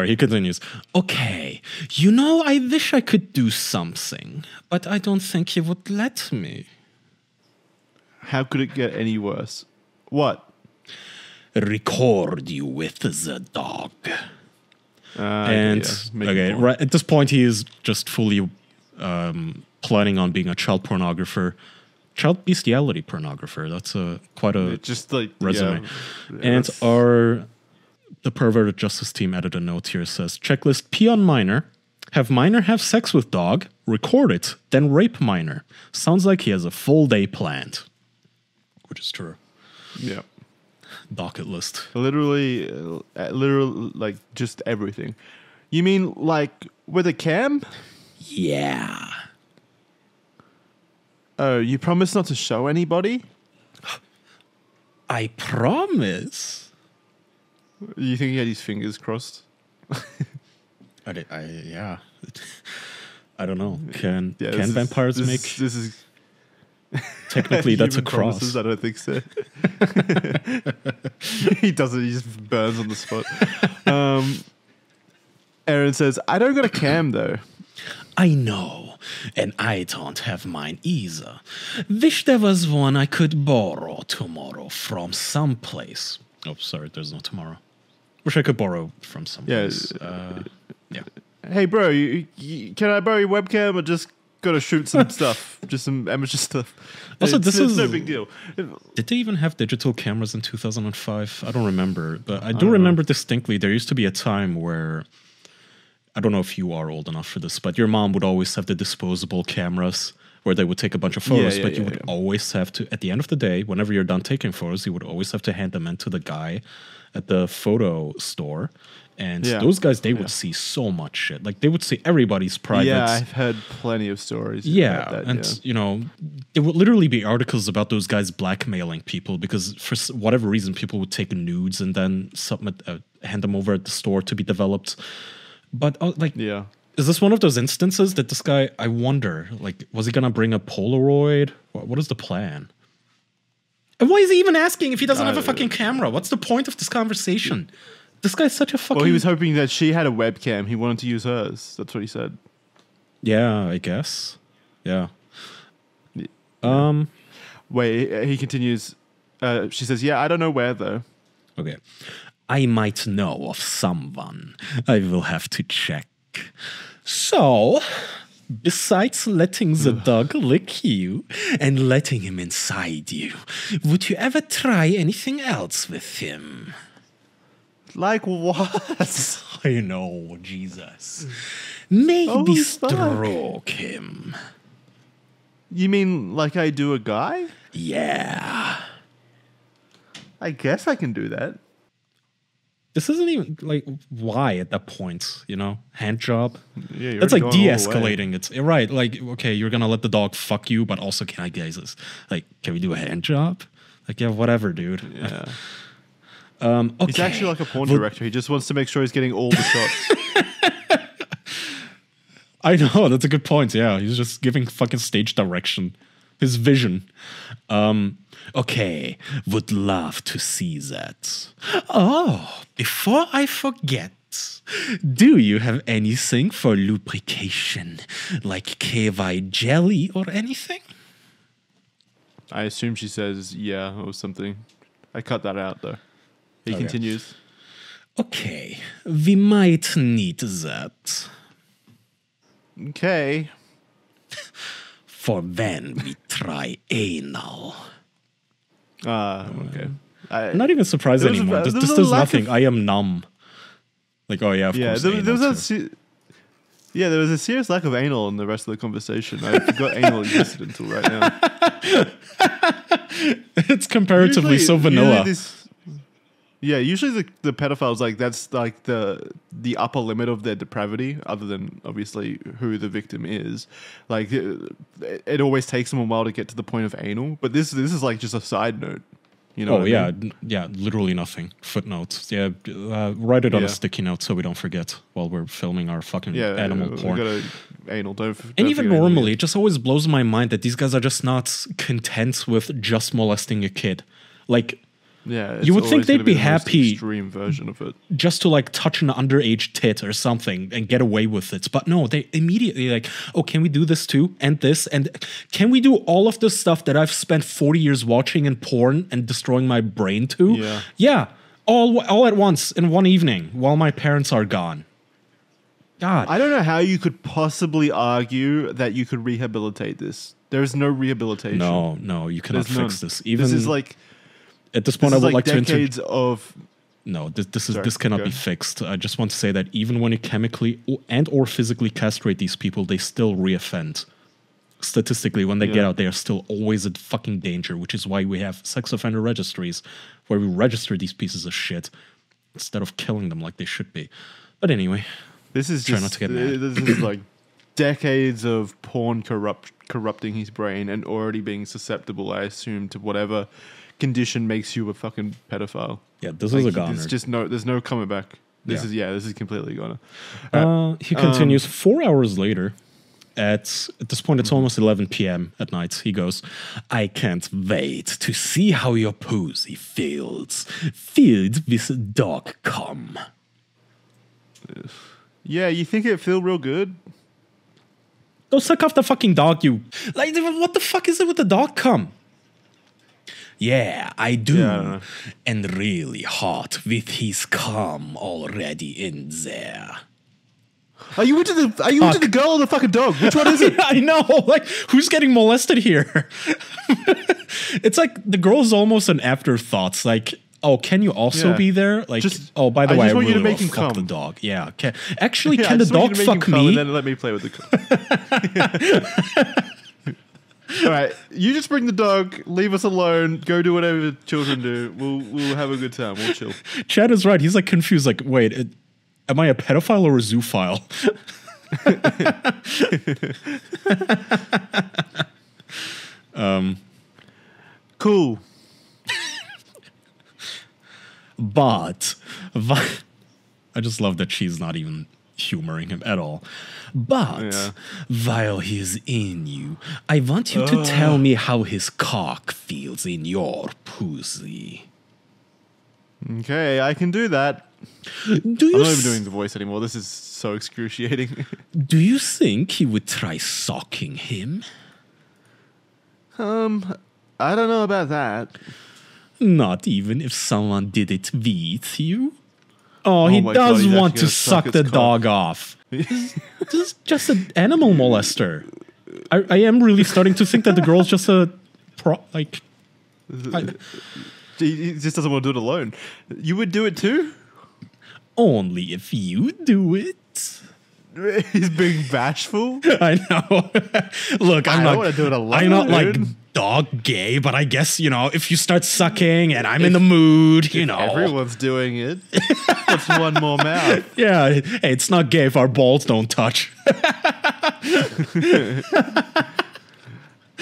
Speaker 2: he continues. Okay, I wish I could do something, but I don't think you would let me.
Speaker 1: How could it get any worse? What?
Speaker 2: Record you with the dog.
Speaker 1: Right
Speaker 2: at this point, he is just fully planning on being a child pornographer. Child bestiality pornographer. That's quite a
Speaker 1: just like
Speaker 2: resume. And the perverted justice team added a note here. Says checklist: pee on minor, have minor have sex with dog, record it, then rape minor. Sounds like he has a full day planned, which is true.
Speaker 1: Yeah.
Speaker 2: Docket list.
Speaker 1: Literally, like just everything. You mean like with a cam?
Speaker 2: Yeah.
Speaker 1: Oh, you promise not to show anybody?
Speaker 2: I promise.
Speaker 1: You think he had his fingers crossed?
Speaker 2: Yeah. I don't know. Can
Speaker 1: Yeah,
Speaker 2: vampires make?
Speaker 1: This is
Speaker 2: Technically, that's a
Speaker 1: human
Speaker 2: cross.
Speaker 1: promises? I don't think so. He doesn't. He just burns on the spot. Aaron says, "I don't got a cam though."
Speaker 2: I know, and I don't have mine either. Wish there was one I could borrow tomorrow from someplace. Oh, sorry, there's no tomorrow. Wish I could borrow from someplace. Yeah.
Speaker 1: Hey, bro, can I borrow your webcam or just gotta shoot some stuff, just some amateur stuff?
Speaker 2: Also,
Speaker 1: it's no big deal.
Speaker 2: Did they even have digital cameras in 2005? I don't remember, but I do remember distinctly there used to be a time where, I don't know if you are old enough for this, but your mom would always have the disposable cameras where they would take a bunch of photos, but you would always have to, at the end of the day, whenever you're done taking photos, you would always have to hand them in to the guy at the photo store. And those guys, they would see so much shit. Like, they would see everybody's private.
Speaker 1: Yeah, I've heard plenty of stories.
Speaker 2: Yeah,
Speaker 1: about that,
Speaker 2: and, you know, there would literally be articles about those guys blackmailing people because for whatever reason, people would take nudes and then hand them over at the store to be developed. But, is this one of those instances that this guy, I wonder, like, was he going to bring a Polaroid? What is the plan? And why is he even asking if he doesn't have a fucking camera? What's the point of this conversation? This guy's such a fucking...
Speaker 1: Well, he was hoping that she had a webcam. He wanted to use hers. That's what he said.
Speaker 2: Yeah, I guess. Yeah.
Speaker 1: Wait, he continues. She says, I don't know where, though.
Speaker 2: Okay. I might know of someone. I will have to check. So, besides letting the dog lick you and letting him inside you, would you ever try anything else with him?
Speaker 1: Like what?
Speaker 2: I know, Jesus. Maybe stroke him.
Speaker 1: You mean like I do a guy?
Speaker 2: Yeah.
Speaker 1: I guess I can do that.
Speaker 2: This isn't even, like, why at that point, you know? Hand job?
Speaker 1: Yeah,
Speaker 2: that's like de-escalating. It's right. Like, okay, you're gonna let the dog fuck you, but also can we do a hand job? Like, yeah, whatever, dude.
Speaker 1: Yeah.
Speaker 2: Okay.
Speaker 1: He's actually like a porn director. He just wants to make sure he's getting all the shots.
Speaker 2: I know, that's a good point. Yeah, he's just giving fucking stage direction. His vision. Okay, would love to see that. Oh, before I forget, do you have anything for lubrication? Like KY jelly or anything?
Speaker 1: I assume she says yeah or something. I cut that out though. He continues.
Speaker 2: Okay, we might need that.
Speaker 1: Okay.
Speaker 2: For when we try anal.
Speaker 1: Okay.
Speaker 2: I'm not even surprised anymore. This does nothing. I am numb. Like, of course.
Speaker 1: There was a serious lack of anal in the rest of the conversation. I forgot anal existed until right now.
Speaker 2: It's comparatively so vanilla.
Speaker 1: Usually the pedophiles, like, that's like the upper limit of their depravity, other than obviously who the victim is. Like, it always takes them a while to get to the point of anal, but this is like just a side note. You know?
Speaker 2: Yeah, literally nothing. Footnotes. Yeah, write it on a sticky note so we don't forget while we're filming our fucking animal porn.
Speaker 1: Anal. Don't
Speaker 2: even normally, it just always blows my mind that these guys are just not content with just molesting a kid. Like,
Speaker 1: yeah,
Speaker 2: you would think they'd be happy
Speaker 1: extreme version of it,
Speaker 2: just to like touch an underage tit or something and get away with it. But no, they immediately like, oh, can we do this too? And this? And can we do all of this stuff that I've spent 40 years watching in porn and destroying my brain to? Yeah, all at once in one evening while my parents are gone. God.
Speaker 1: I don't know how you could possibly argue that you could rehabilitate this. There is no rehabilitation.
Speaker 2: No, you cannot fix this. Even
Speaker 1: this is like...
Speaker 2: At this point, I would like to
Speaker 1: decades of.
Speaker 2: No, this cannot be fixed. I just want to say that even when you chemically or physically castrate these people, they still reoffend. Statistically, when they get out, they are still always in fucking danger, which is why we have sex offender registries, where we register these pieces of shit instead of killing them like they should be. But anyway,
Speaker 1: this is
Speaker 2: try not to get mad.
Speaker 1: This is like decades of porn corrupting his brain and already being susceptible, I assume, to whatever condition makes you a fucking pedophile.
Speaker 2: Yeah, this is a goner.
Speaker 1: It's just there's no coming back. This is completely gone.
Speaker 2: He continues 4 hours later. At this point, it's almost 11 p.m. at night. He goes, I can't wait to see how your pussy feels. Filled with dog cum.
Speaker 1: Yeah, you think it feel real good?
Speaker 2: Go suck off the fucking dog, you. Like, what the fuck is it with the dog cum? Yeah, I do.
Speaker 1: Yeah, I don't know.
Speaker 2: And really hot with his cum already in there.
Speaker 1: Are you into the girl or the fucking dog? Which one is it?
Speaker 2: I know. Like, who's getting molested here? It's like the girl's almost an afterthought. It's like, oh, can you also be there? Like, by the way, I
Speaker 1: want you to
Speaker 2: really
Speaker 1: make
Speaker 2: want to
Speaker 1: him
Speaker 2: fuck
Speaker 1: come.
Speaker 2: the dog. Yeah. Can the
Speaker 1: I just want you
Speaker 2: dog
Speaker 1: to make
Speaker 2: fuck
Speaker 1: him come
Speaker 2: me?
Speaker 1: and then let me play with the All right, you just bring the dog, leave us alone, go do whatever children do. We'll have a good time. We'll chill.
Speaker 2: Chad is right. He's like confused. Like, wait, am I a pedophile or a zoophile?
Speaker 1: Cool.
Speaker 2: But I just love that she's not even humoring him at all. But while he's in you, I want you to tell me how his cock feels in your pussy.
Speaker 1: Okay, I can do that.
Speaker 2: Do
Speaker 1: I'm
Speaker 2: you
Speaker 1: not even doing the voice anymore. This is so excruciating.
Speaker 2: do you think he would try socking him?
Speaker 1: I don't know about that.
Speaker 2: Not even if someone did it with you? Oh, he
Speaker 1: my
Speaker 2: does
Speaker 1: God, he's
Speaker 2: want
Speaker 1: actually
Speaker 2: to
Speaker 1: gonna
Speaker 2: suck
Speaker 1: suck
Speaker 2: the
Speaker 1: its cock.
Speaker 2: dog off. This is just an animal molester. I am really starting to think that the girl's just a
Speaker 1: He just doesn't want to do it alone. You would do it too?
Speaker 2: only if you do it.
Speaker 1: He's being bashful.
Speaker 2: I know. Look,
Speaker 1: I don't want to do it alone.
Speaker 2: I'm not like
Speaker 1: dude.
Speaker 2: dog gay, but I guess, if you start sucking and I'm in the mood,
Speaker 1: Everyone's doing it. What's one more mouth?
Speaker 2: Yeah, hey, it's not gay if our balls don't touch.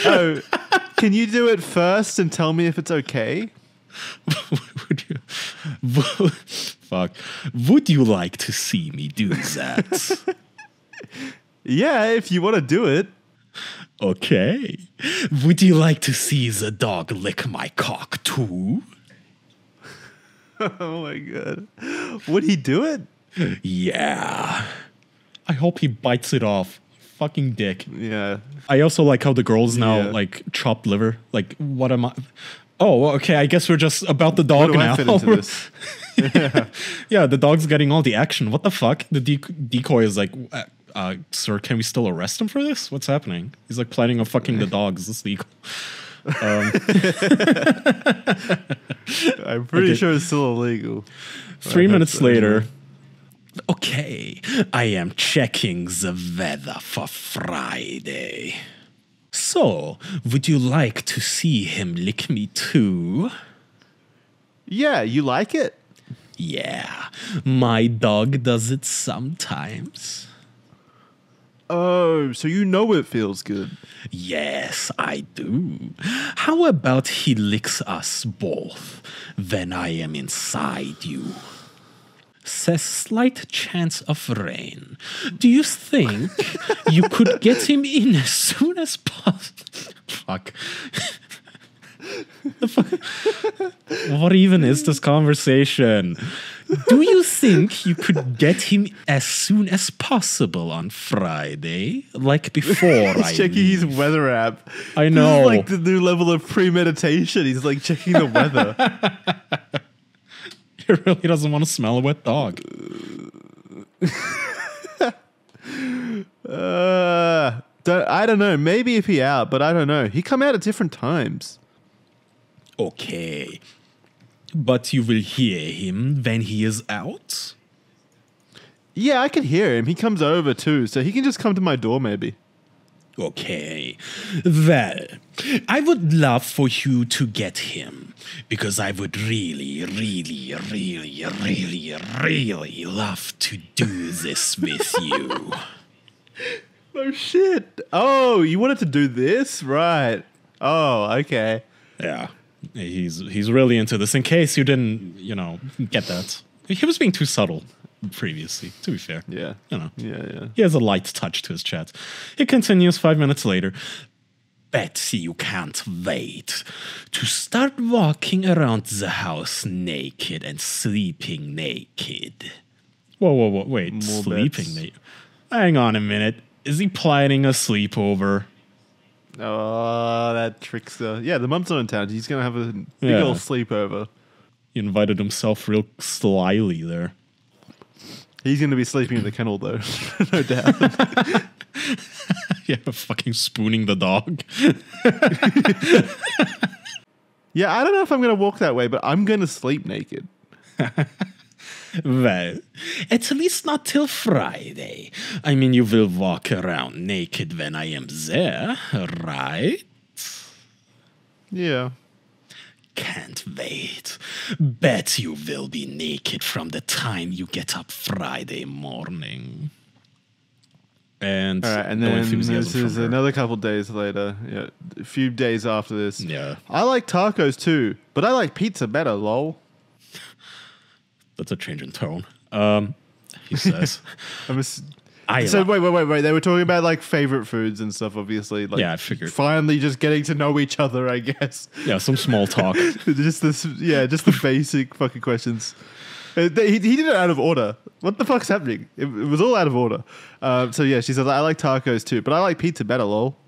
Speaker 1: Oh, can you do it first and tell me if it's okay?
Speaker 2: Would you? Fuck. Would you like to see me do that?
Speaker 1: Yeah, if you want to do it.
Speaker 2: Okay. Would you like to see the dog lick my cock too?
Speaker 1: Oh my god. Would he do it?
Speaker 2: Yeah. I hope he bites it off. Fucking dick.
Speaker 1: Yeah.
Speaker 2: I also like how the girls now
Speaker 1: Yeah.
Speaker 2: like chopped liver. Like, what am I? Oh, okay. I guess we're just about the dog
Speaker 1: How do
Speaker 2: now.
Speaker 1: I fit into this?
Speaker 2: Yeah, the dog's getting all the action. What the fuck? The decoy is like, sir, can we still arrest him for this? What's happening? He's like planning on fucking the dog. Is this legal?
Speaker 1: I'm pretty
Speaker 2: Okay.
Speaker 1: sure it's still illegal.
Speaker 2: 3 minutes
Speaker 1: so.
Speaker 2: later. Okay, I am checking the weather for Friday. So, would you like to see him lick me too?
Speaker 1: Yeah, you like it?
Speaker 2: Yeah, my dog does it sometimes.
Speaker 1: Oh, so you know it feels good.
Speaker 2: Yes, I do. How about he licks us both when I am inside you? Says slight chance of rain. Do you think you could get him in as soon as possible? Fuck. The fuck? What even is this conversation? Do you think you could get him as soon as possible on Friday? Like before
Speaker 1: He's
Speaker 2: I
Speaker 1: checking his
Speaker 2: leave?
Speaker 1: weather app.
Speaker 2: I know.
Speaker 1: This is like the new level of premeditation. He's like checking the weather.
Speaker 2: He really doesn't want to smell a wet dog.
Speaker 1: I don't know. Maybe if he out, but I don't know. He come out at different times.
Speaker 2: Okay. But you will hear him when he is out?
Speaker 1: Yeah, I can hear him. He comes over too, so he can just come to my door maybe.
Speaker 2: Okay. Well, I would love for you to get him because I would really, really, really, really, really love to do this with you.
Speaker 1: Oh shit. Oh, you wanted to do this? Right. Oh, okay.
Speaker 2: Yeah. He's really into this. In case you didn't, get that. He was being too subtle. previously, to be fair.
Speaker 1: Yeah.
Speaker 2: You know.
Speaker 1: Yeah.
Speaker 2: He has a light touch to his chat. He continues 5 minutes later. Bet you can't wait to start walking around the house naked and sleeping naked. Whoa. Wait,
Speaker 1: More
Speaker 2: sleeping
Speaker 1: bets.
Speaker 2: naked? Hang on a minute. Is he planning a sleepover?
Speaker 1: Oh, that trickster. Yeah, the mum's not in town. He's going to have a big
Speaker 2: Yeah.
Speaker 1: old sleepover.
Speaker 2: He invited himself real slyly there.
Speaker 1: He's going to be sleeping in the kennel, though. No doubt.
Speaker 2: Yeah, fucking spooning the dog.
Speaker 1: Yeah, I don't know if I'm going to walk that way, but I'm going to sleep naked.
Speaker 2: Well, at least not till Friday. I mean, you will walk around naked when I am there, right?
Speaker 1: Yeah.
Speaker 2: Can't wait. Bet you will be naked from the time you get up Friday morning. And,
Speaker 1: All right, and
Speaker 2: no
Speaker 1: then
Speaker 2: enthusiasm
Speaker 1: this is
Speaker 2: from her.
Speaker 1: another couple days later. Yeah, a few days after this.
Speaker 2: Yeah.
Speaker 1: I like tacos too, but I like pizza better, lol.
Speaker 2: That's a change in tone. He says.
Speaker 1: So wait. They were talking about like favorite foods and stuff, obviously. Like,
Speaker 2: Yeah, I figured.
Speaker 1: Finally just getting to know each other, I guess.
Speaker 2: Yeah, some small talk.
Speaker 1: just the basic fucking questions. He did it out of order. What the fuck's happening? It was all out of order. So yeah, she says, I like tacos too, but I like pizza better, lol.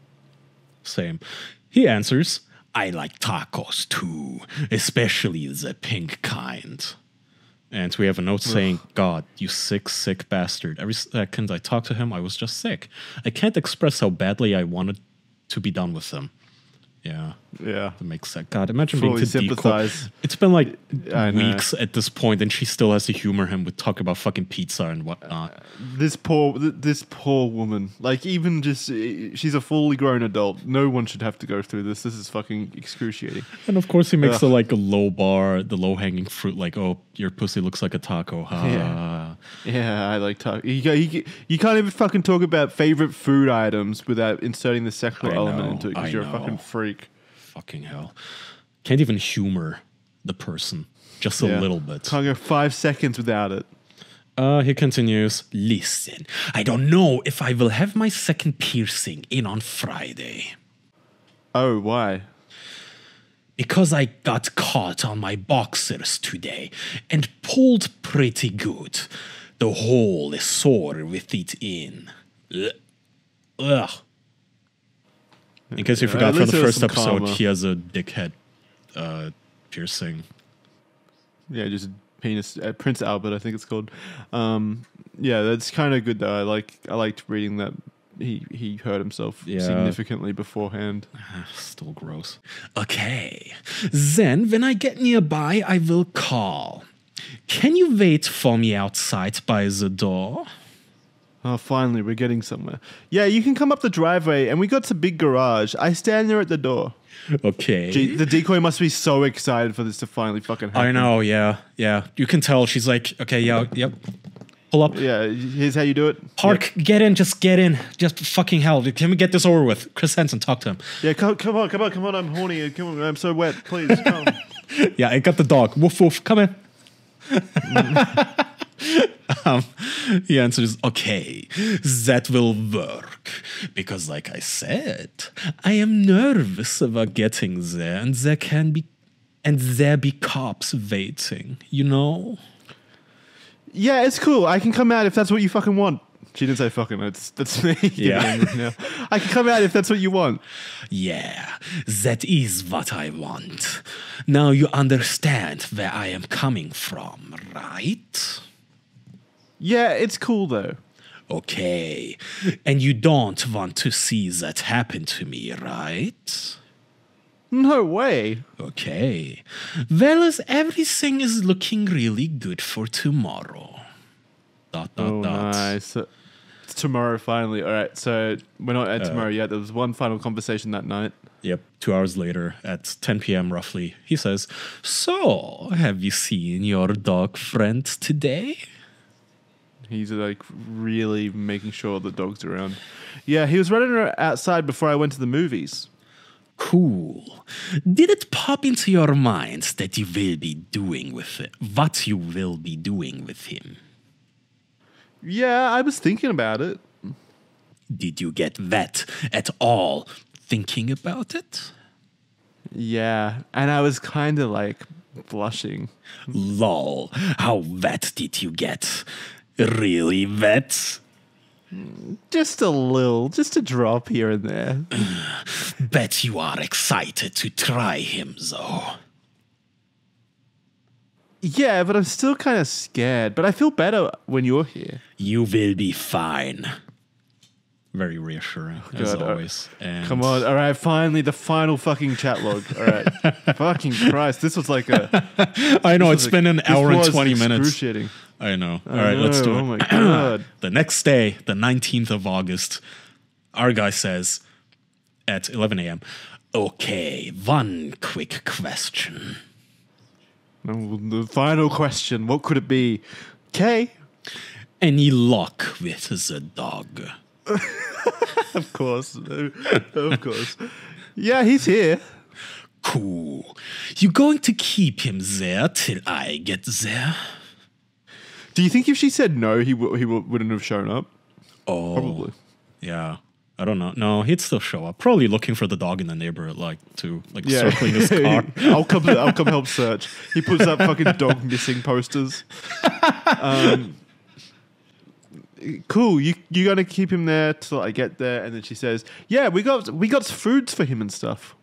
Speaker 2: Same. He answers, I like tacos too, especially the pink kind. And we have a note saying, God, you sick bastard. Every second I talk to him, I was just sick. I can't express how badly I wanted to be done with him. Yeah.
Speaker 1: Yeah.
Speaker 2: That makes sense. God, imagine
Speaker 1: Fully
Speaker 2: being to
Speaker 1: sympathize.
Speaker 2: It's been like
Speaker 1: I know.
Speaker 2: weeks at this point, and she still has to humor him with talk about fucking pizza and whatnot.
Speaker 1: This poor woman. Like, even just, she's a fully grown adult. No one should have to go through this. This is fucking excruciating.
Speaker 2: And of course, he makes
Speaker 1: Ugh.
Speaker 2: a low bar, the low hanging fruit, like, oh, your pussy looks like a taco. Ha.
Speaker 1: Yeah, I like taco. You can't even fucking talk about favorite food items without inserting the sexual
Speaker 2: I
Speaker 1: element
Speaker 2: know,
Speaker 1: into it because
Speaker 2: I
Speaker 1: you're a
Speaker 2: know.
Speaker 1: fucking freak.
Speaker 2: Fucking hell. Can't even humor the person. Just a
Speaker 1: Yeah.
Speaker 2: little bit.
Speaker 1: Can't go 5 seconds without it.
Speaker 2: He continues, listen, I don't know if I will have my second piercing in on Friday.
Speaker 1: Oh, why?
Speaker 2: Because I got caught on my boxers today and pulled pretty good. The hole is sore with it in. Ugh. In case you
Speaker 1: Yeah,
Speaker 2: forgot
Speaker 1: at
Speaker 2: from
Speaker 1: least
Speaker 2: the
Speaker 1: there was
Speaker 2: first
Speaker 1: some
Speaker 2: episode,
Speaker 1: karma.
Speaker 2: he has a dickhead piercing.
Speaker 1: Yeah, just penis. Prince Albert, I think it's called. Yeah, that's kind of good though. I liked reading that he hurt himself
Speaker 2: Yeah.
Speaker 1: significantly beforehand.
Speaker 2: Still gross. Okay. Then, when I get nearby, I will call. Can you wait for me outside by the door?
Speaker 1: Oh, finally, we're getting somewhere. Yeah, you can come up the driveway, and we got a big garage. I stand there at the door.
Speaker 2: Okay.
Speaker 1: Gee, the decoy must be so excited for this to finally fucking happen.
Speaker 2: I know, yeah. You can tell she's like, okay, yeah, yep. Pull up.
Speaker 1: Yeah, here's how you do it.
Speaker 2: Park, get in, just get in. Just fucking hell. Can we get this over with? Chris Henson, talk to him.
Speaker 1: Yeah, come on. I'm horny. Come on, I'm so wet. Please, come.
Speaker 2: Yeah, I got the dog. Woof, woof, come in. He answers, okay, that will work. Because like I said, I am nervous about getting there and there be cops waiting, you know?
Speaker 1: Yeah, it's cool. I can come out if that's what you fucking want. She didn't say fucking. That's me.
Speaker 2: Yeah.
Speaker 1: No. I can come out if that's what you want.
Speaker 2: Yeah, that is what I want. Now you understand where I am coming from, right?
Speaker 1: Yeah, it's cool though.
Speaker 2: Okay, and you don't want to see that happen to me, right?
Speaker 1: No way.
Speaker 2: Okay, well, as everything is looking really good for tomorrow. ...
Speaker 1: Nice. It's tomorrow finally. All right, so we're not at tomorrow yet. There was one final conversation that night.
Speaker 2: Yep, 2 hours later, at 10 p.m. roughly, he says, so, have you seen your dog friend today?
Speaker 1: He's like really making sure the dog's around. Yeah, he was running outside before I went to the movies.
Speaker 2: Cool. Did it pop into your mind that you will be doing with it? What you will be doing with him?
Speaker 1: Yeah, I was thinking about it.
Speaker 2: Did you get wet at all thinking about it?
Speaker 1: Yeah, and I was kind of like blushing.
Speaker 2: Lol, how wet did you get? Really wet?
Speaker 1: Just a little, just a drop here and there.
Speaker 2: Bet you are excited to try him, though.
Speaker 1: Yeah, but I'm still kind of scared. But I feel better when you're here.
Speaker 2: You will be fine. Very reassuring, as always. And
Speaker 1: Come on, all right, finally, the final fucking chat log. All right. Fucking Christ, this was like a...
Speaker 2: I know, it's been an hour and 20 minutes.
Speaker 1: Excruciating.
Speaker 2: I know. All right, let's do it.
Speaker 1: Oh my God.
Speaker 2: The next day, the 19th of August, our guy says at 11 a.m., okay, one quick question.
Speaker 1: The final question, what could it be? Kay?
Speaker 2: Any luck with the dog?
Speaker 1: Of course. Of course. Yeah, he's here.
Speaker 2: Cool. You going to keep him there till I get there?
Speaker 1: Do you think if she said no, he wouldn't have shown up?
Speaker 2: Oh.
Speaker 1: Probably.
Speaker 2: Yeah. I don't know. No, he'd still show up. Probably looking for the dog in the neighborhood, circling his car.
Speaker 1: I'll come help search. He puts up fucking dog missing posters. Cool. You gonna keep him there till I get there? And then she says, "Yeah, we got foods for him and stuff."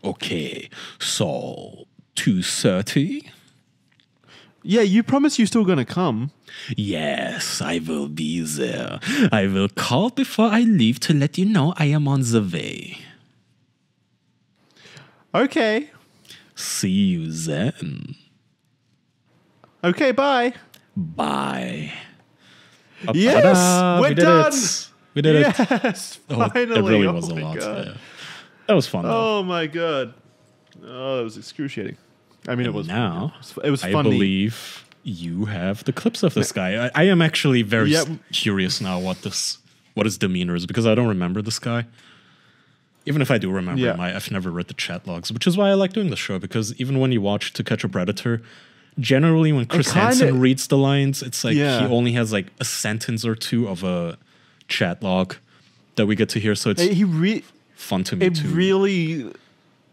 Speaker 2: Okay, so 2:30.
Speaker 1: Yeah, you promise you're still gonna come.
Speaker 2: Yes, I will be there. I will call before I leave to let you know I am on the way.
Speaker 1: Okay.
Speaker 2: See you then.
Speaker 1: Okay. Bye.
Speaker 2: Bye.
Speaker 1: Yes,
Speaker 2: Ta-da!
Speaker 1: we're
Speaker 2: We did
Speaker 1: done.
Speaker 2: it. We did it.
Speaker 1: Yes, finally.
Speaker 2: It really was
Speaker 1: Oh
Speaker 2: a
Speaker 1: my
Speaker 2: lot.
Speaker 1: God.
Speaker 2: Yeah. That was fun, though.
Speaker 1: Oh my God. Oh, that was excruciating. I mean, it was.
Speaker 2: Now,
Speaker 1: It was
Speaker 2: I
Speaker 1: funny.
Speaker 2: believe you have the clips of this guy. I am actually very curious now what his demeanor is, because I don't remember this guy. Even if I do remember him, I've never read the chat logs, which is why I like doing the show, because even when you watch To Catch a Predator, generally when Chris Hansen reads the lines, it's like he only has like a sentence or two of a chat log that we get to hear. So it's fun to me too.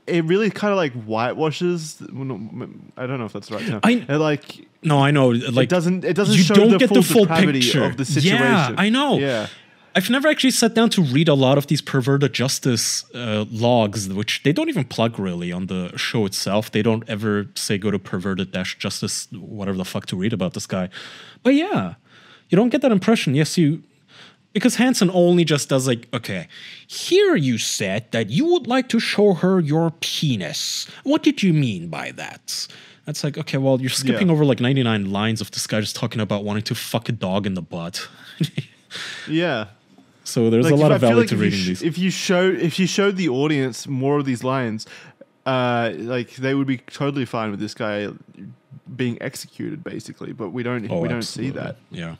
Speaker 1: It really kind of like whitewashes. I don't know if that's the right term.
Speaker 2: I know. Like
Speaker 1: it doesn't
Speaker 2: you
Speaker 1: show
Speaker 2: don't
Speaker 1: the
Speaker 2: get
Speaker 1: full
Speaker 2: the full
Speaker 1: depravity
Speaker 2: picture
Speaker 1: of the situation.
Speaker 2: Yeah, I know.
Speaker 1: Yeah.
Speaker 2: I've never actually sat down to read a lot of these perverted justice logs, which they don't even plug really on the show itself. They don't ever say go to perverted-justice, whatever the fuck, to read about this guy. But yeah, you don't get that impression. Yes, because Hansen only just does like, okay, here you said that you would like to show her your penis. What did you mean by that? That's like, okay, well, you're skipping over like 99 lines of this guy just talking about wanting to fuck a dog in the butt.
Speaker 1: Yeah.
Speaker 2: So there's a lot of value to reading these.
Speaker 1: If you showed the audience more of these lines, they would be totally fine with this guy being executed, basically. But we don't see that.
Speaker 2: Yeah.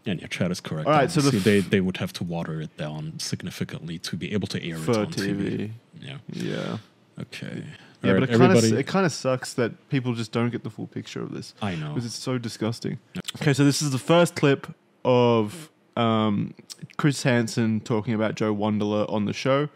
Speaker 2: And your chat is correct.
Speaker 1: All right, so
Speaker 2: they would have to water it down significantly to be able to air it on TV.
Speaker 1: Yeah.
Speaker 2: Okay.
Speaker 1: Yeah,
Speaker 2: All
Speaker 1: but
Speaker 2: right,
Speaker 1: it kind of sucks that people just don't get the full picture of this.
Speaker 2: I know.
Speaker 1: Because it's so disgusting. Okay, so this is the first clip of Chris Hansen talking about Joe Wunderler on the show.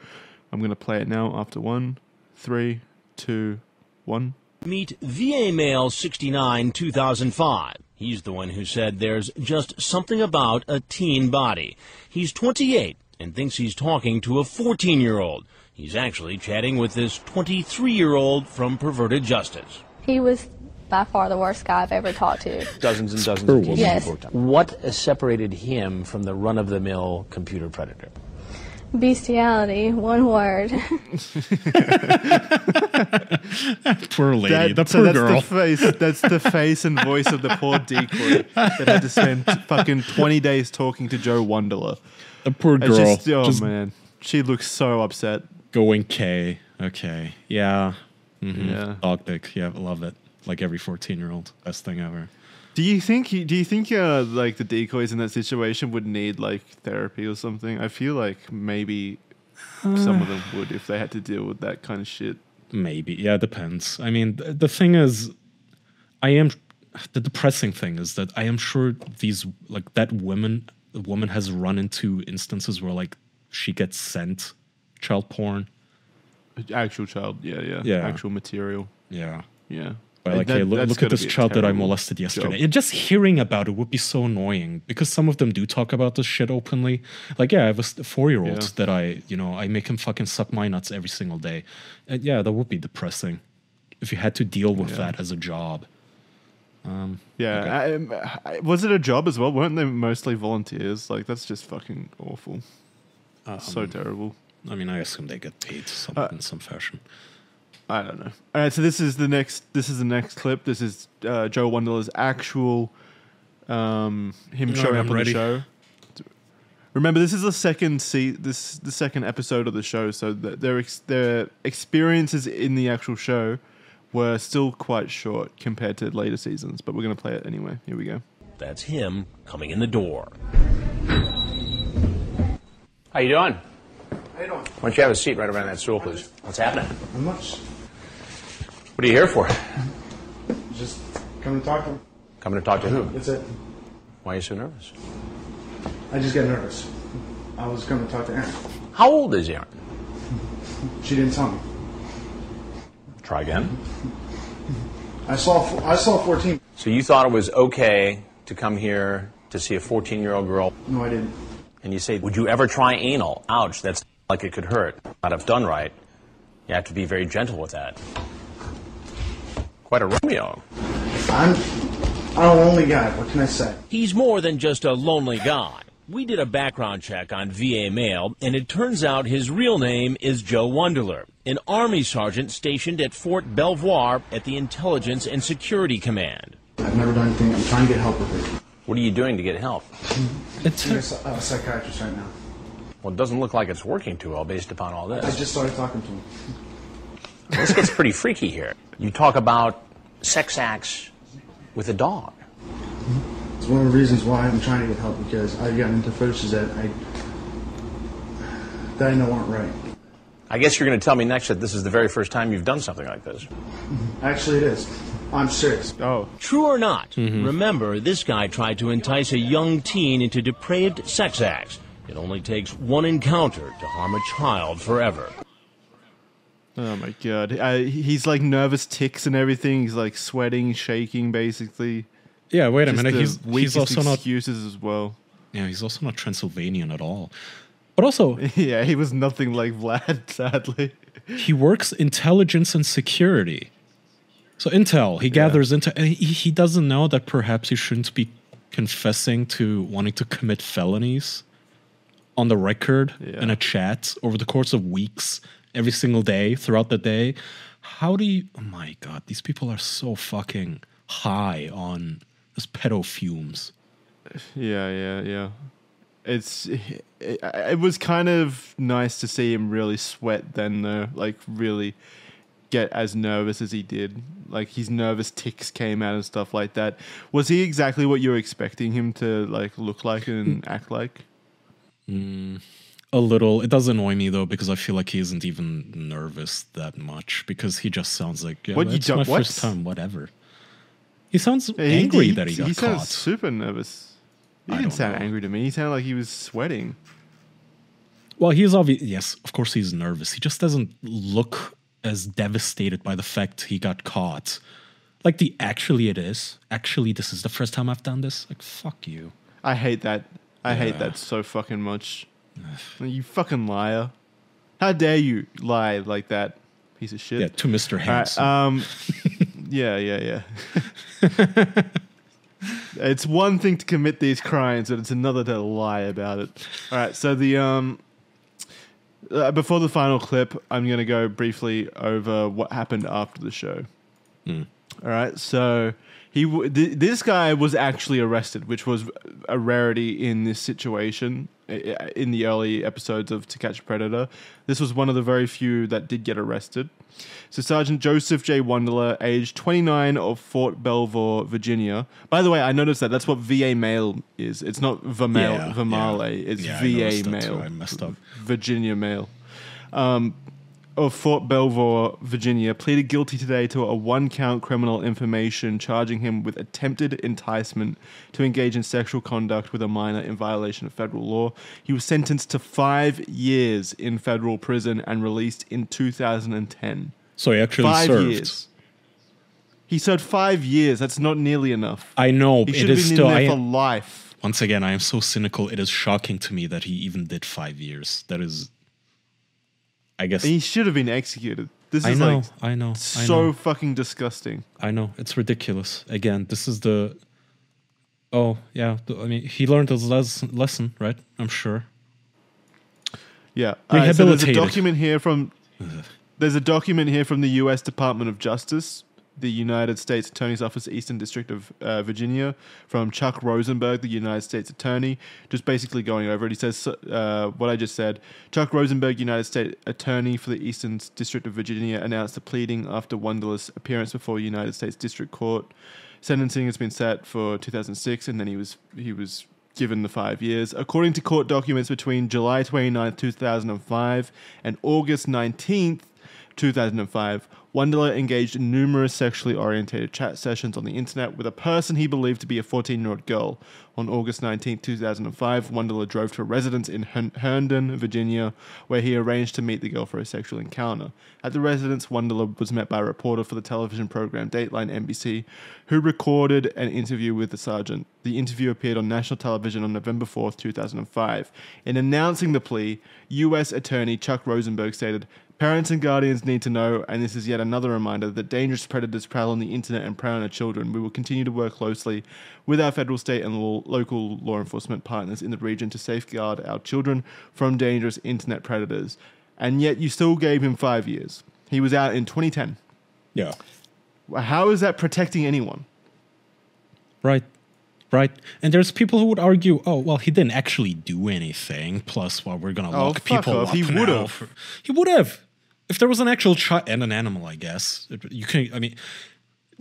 Speaker 1: I'm going to play it now after 1, 3, 2, 1.
Speaker 4: Meet VA Male 69 2005. He's the one who said there's just something about a teen body. He's 28 and thinks he's talking to a 14-year-old. He's actually chatting with this 23-year-old from Perverted Justice.
Speaker 5: He was by far the worst guy I've ever talked to.
Speaker 6: Dozens and dozens of cases.
Speaker 5: Yes.
Speaker 6: What separated him from the run-of-the-mill computer predator?
Speaker 5: Bestiality, one word.
Speaker 2: Poor lady, the poor girl.
Speaker 1: That's the face and voice of the poor decoy that had to spend fucking 20 days talking to Joe Wunderler.
Speaker 2: The poor girl.
Speaker 1: Man, she looks so upset.
Speaker 2: Going K. Okay. Yeah. Mm-hmm.
Speaker 1: Yeah.
Speaker 2: Dog pic. Yeah, I love it. Like every 14-year-old. Best thing ever.
Speaker 1: Do you think like the decoys in that situation would need like therapy or something? I feel like maybe some of them would if they had to deal with that kind of shit.
Speaker 2: Maybe. Yeah, it depends. I mean, the thing is, I am the depressing thing is that I am sure that woman has run into instances where like she gets sent child porn.
Speaker 1: Actual child, yeah. Actual material.
Speaker 2: Yeah.
Speaker 1: But
Speaker 2: like, hey, look at this child that I molested yesterday. And just hearing about it would be so annoying because some of them do talk about this shit openly. Like, I have a 4-year-old that I make him fucking suck my nuts every single day. And that would be depressing if you had to deal with that as a job.
Speaker 1: Was it a job as well? Weren't they mostly volunteers? Like, that's just fucking awful. So terrible.
Speaker 2: I mean, I assume they get paid in some fashion.
Speaker 1: I don't know. All right, so this is the next clip. This is Joe Wunderler's actual him showing up on the show. Remember, this is the second episode of the show, so their experiences in the actual show were still quite short compared to later seasons, but we're going to play it anyway. Here we go.
Speaker 4: That's him coming in the door.
Speaker 6: How you doing?
Speaker 7: How you doing?
Speaker 6: Why don't you have a seat right around that stool, please? What's happening?
Speaker 7: Not much.
Speaker 6: What are you here for?
Speaker 7: Just coming to talk to him.
Speaker 6: Coming to talk to who?
Speaker 7: That's it.
Speaker 6: Why are you so nervous?
Speaker 7: I just get nervous. I was coming to talk to Erin.
Speaker 6: How old is Erin?
Speaker 7: She didn't tell me.
Speaker 6: Try again.
Speaker 7: I saw 14.
Speaker 6: So you thought it was okay to come here to see a 14-year-old girl?
Speaker 7: No, I didn't.
Speaker 6: And you say, would you ever try anal? Ouch, that's like it could hurt. Not if done right. You have to be very gentle with that. Quite a Romeo.
Speaker 7: I'm a lonely guy. What can I say?
Speaker 4: He's more than just a lonely guy. We did a background check on VA mail, and it turns out his real name is Joe Wunderler, an Army sergeant stationed at Fort Belvoir at the Intelligence and Security Command.
Speaker 7: I've never done anything. I'm trying to get help with it.
Speaker 6: What are you doing to get help?
Speaker 7: I'm a psychiatrist right now.
Speaker 6: Well, it doesn't look like it's working too well based upon all this.
Speaker 7: I just started talking to him.
Speaker 6: This gets pretty freaky here. You talk about sex acts with a dog.
Speaker 7: It's one of the reasons why I'm trying to get help, because I've gotten into fetishes that I know aren't right.
Speaker 6: I guess you're going to tell me next that this is the very first time you've done something like this.
Speaker 7: Actually, it is. I'm serious.
Speaker 1: Oh.
Speaker 4: True or not, remember, this guy tried to entice a young teen into depraved sex acts. It only takes one encounter to harm a child forever.
Speaker 1: Oh my god. He's like nervous tics and everything. He's like sweating, shaking, basically.
Speaker 2: Yeah, wait a
Speaker 1: Just
Speaker 2: minute.
Speaker 1: the
Speaker 2: He's also not.
Speaker 1: excuses as well.
Speaker 2: Yeah, he's also not Transylvanian at all. But also,
Speaker 1: Yeah, he was nothing like Vlad, sadly.
Speaker 2: he works intelligence and security. So intel, he gathers intel. And he doesn't know that perhaps he shouldn't be confessing to wanting to commit felonies on the record in a chat over the course of weeks, every single day, throughout the day. How do you... Oh my god, these people are so fucking high on this pedo fumes.
Speaker 1: Yeah. It was kind of nice to see him really sweat then, though. Like, really get as nervous as he did. Like, his nervous tics came out and stuff like that. Was he exactly what you were expecting him to, like, look like and act like?
Speaker 2: A little. It does annoy me, though, because I feel like he isn't even nervous that much, because he just sounds like, it's my first time, whatever. He sounds angry that he got
Speaker 1: He
Speaker 2: caught.
Speaker 1: sounds super nervous. He didn't sound angry to me. He sounded like he was sweating.
Speaker 2: Well, he's obvious. Yes, of course he's nervous. He just doesn't look as devastated by the fact he got caught. Like actually this is the first time I've done this. Like, fuck you.
Speaker 1: I hate that. I hate that so fucking much. You fucking liar. How dare you lie like that, piece of shit.
Speaker 2: Yeah, to Mr. Hanson.
Speaker 1: Yeah. It's one thing to commit these crimes, but it's another to lie about it. All right, so the before the final clip, I'm going to go briefly over what happened after the show. All right, so this guy was actually arrested, which was a rarity in this situation. In the early episodes of To Catch a Predator, this was one of the very few that did get arrested. So Sergeant Joseph J. Wunderler, age 29, of Fort Belvoir, Virginia. By the way, I noticed that's what VA mail is. It's not Vamale. It's VA mail.
Speaker 2: I messed up.
Speaker 1: Virginia mail. of Fort Belvoir, Virginia, pleaded guilty today to a one-count criminal information charging him with attempted enticement to engage in sexual conduct with a minor in violation of federal law. He was sentenced to 5 years in federal prison and released in 2010.
Speaker 2: So he actually
Speaker 1: 5
Speaker 2: served.
Speaker 1: years. He served 5 years. That's not nearly enough.
Speaker 2: I know.
Speaker 1: He
Speaker 2: It
Speaker 1: should have
Speaker 2: is
Speaker 1: been
Speaker 2: still.
Speaker 1: in there for life.
Speaker 2: Once again, I am so cynical. It is shocking to me that he even did 5 years. That is, I guess.
Speaker 1: He should have been executed. This
Speaker 2: I
Speaker 1: is
Speaker 2: know.
Speaker 1: like
Speaker 2: I know.
Speaker 1: so fucking disgusting.
Speaker 2: I know. It's ridiculous. Again, this is the. Oh yeah. I mean, he learned his lesson, right? I'm sure.
Speaker 1: Yeah.
Speaker 2: Rehabilitated.
Speaker 1: So there's a document here from. There's a document here from the U.S. Department of Justice, the United States Attorney's Office, Eastern District of Virginia, from Chuck Rosenberg, the United States Attorney, just basically going over it. He says what I just said. Chuck Rosenberg, United States Attorney for the Eastern District of Virginia, announced a pleading after Wunderler's appearance before United States District Court. Sentencing has been set for 2006, and then he was given the 5 years. According to court documents between July 29th, 2005 and August 19th, 2005, Wunderler engaged in numerous sexually orientated chat sessions on the internet with a person he believed to be a 14-year-old girl. On August 19, 2005, Wunderler drove to a residence in Herndon, Virginia, where he arranged to meet the girl for a sexual encounter. At the residence, Wunderler was met by a reporter for the television program Dateline NBC, who recorded an interview with the sergeant. The interview appeared on national television on November 4, 2005. In announcing the plea, U.S. Attorney Chuck Rosenberg stated, "Parents and guardians need to know, and this is yet another reminder, that dangerous predators prowl on the internet and prey on our children. We will continue to work closely with our federal, state, and local law enforcement partners in the region to safeguard our children from dangerous internet predators." And yet you still gave him 5 years. He was out in 2010.
Speaker 2: Yeah.
Speaker 1: How is that protecting anyone?
Speaker 2: Right. Right. And there's people who would argue, oh, well, he didn't actually do anything. Plus, well, we're going to lock people up.
Speaker 1: He would have.
Speaker 2: He would have. If there was an actual child and an animal, I guess. You can. I mean,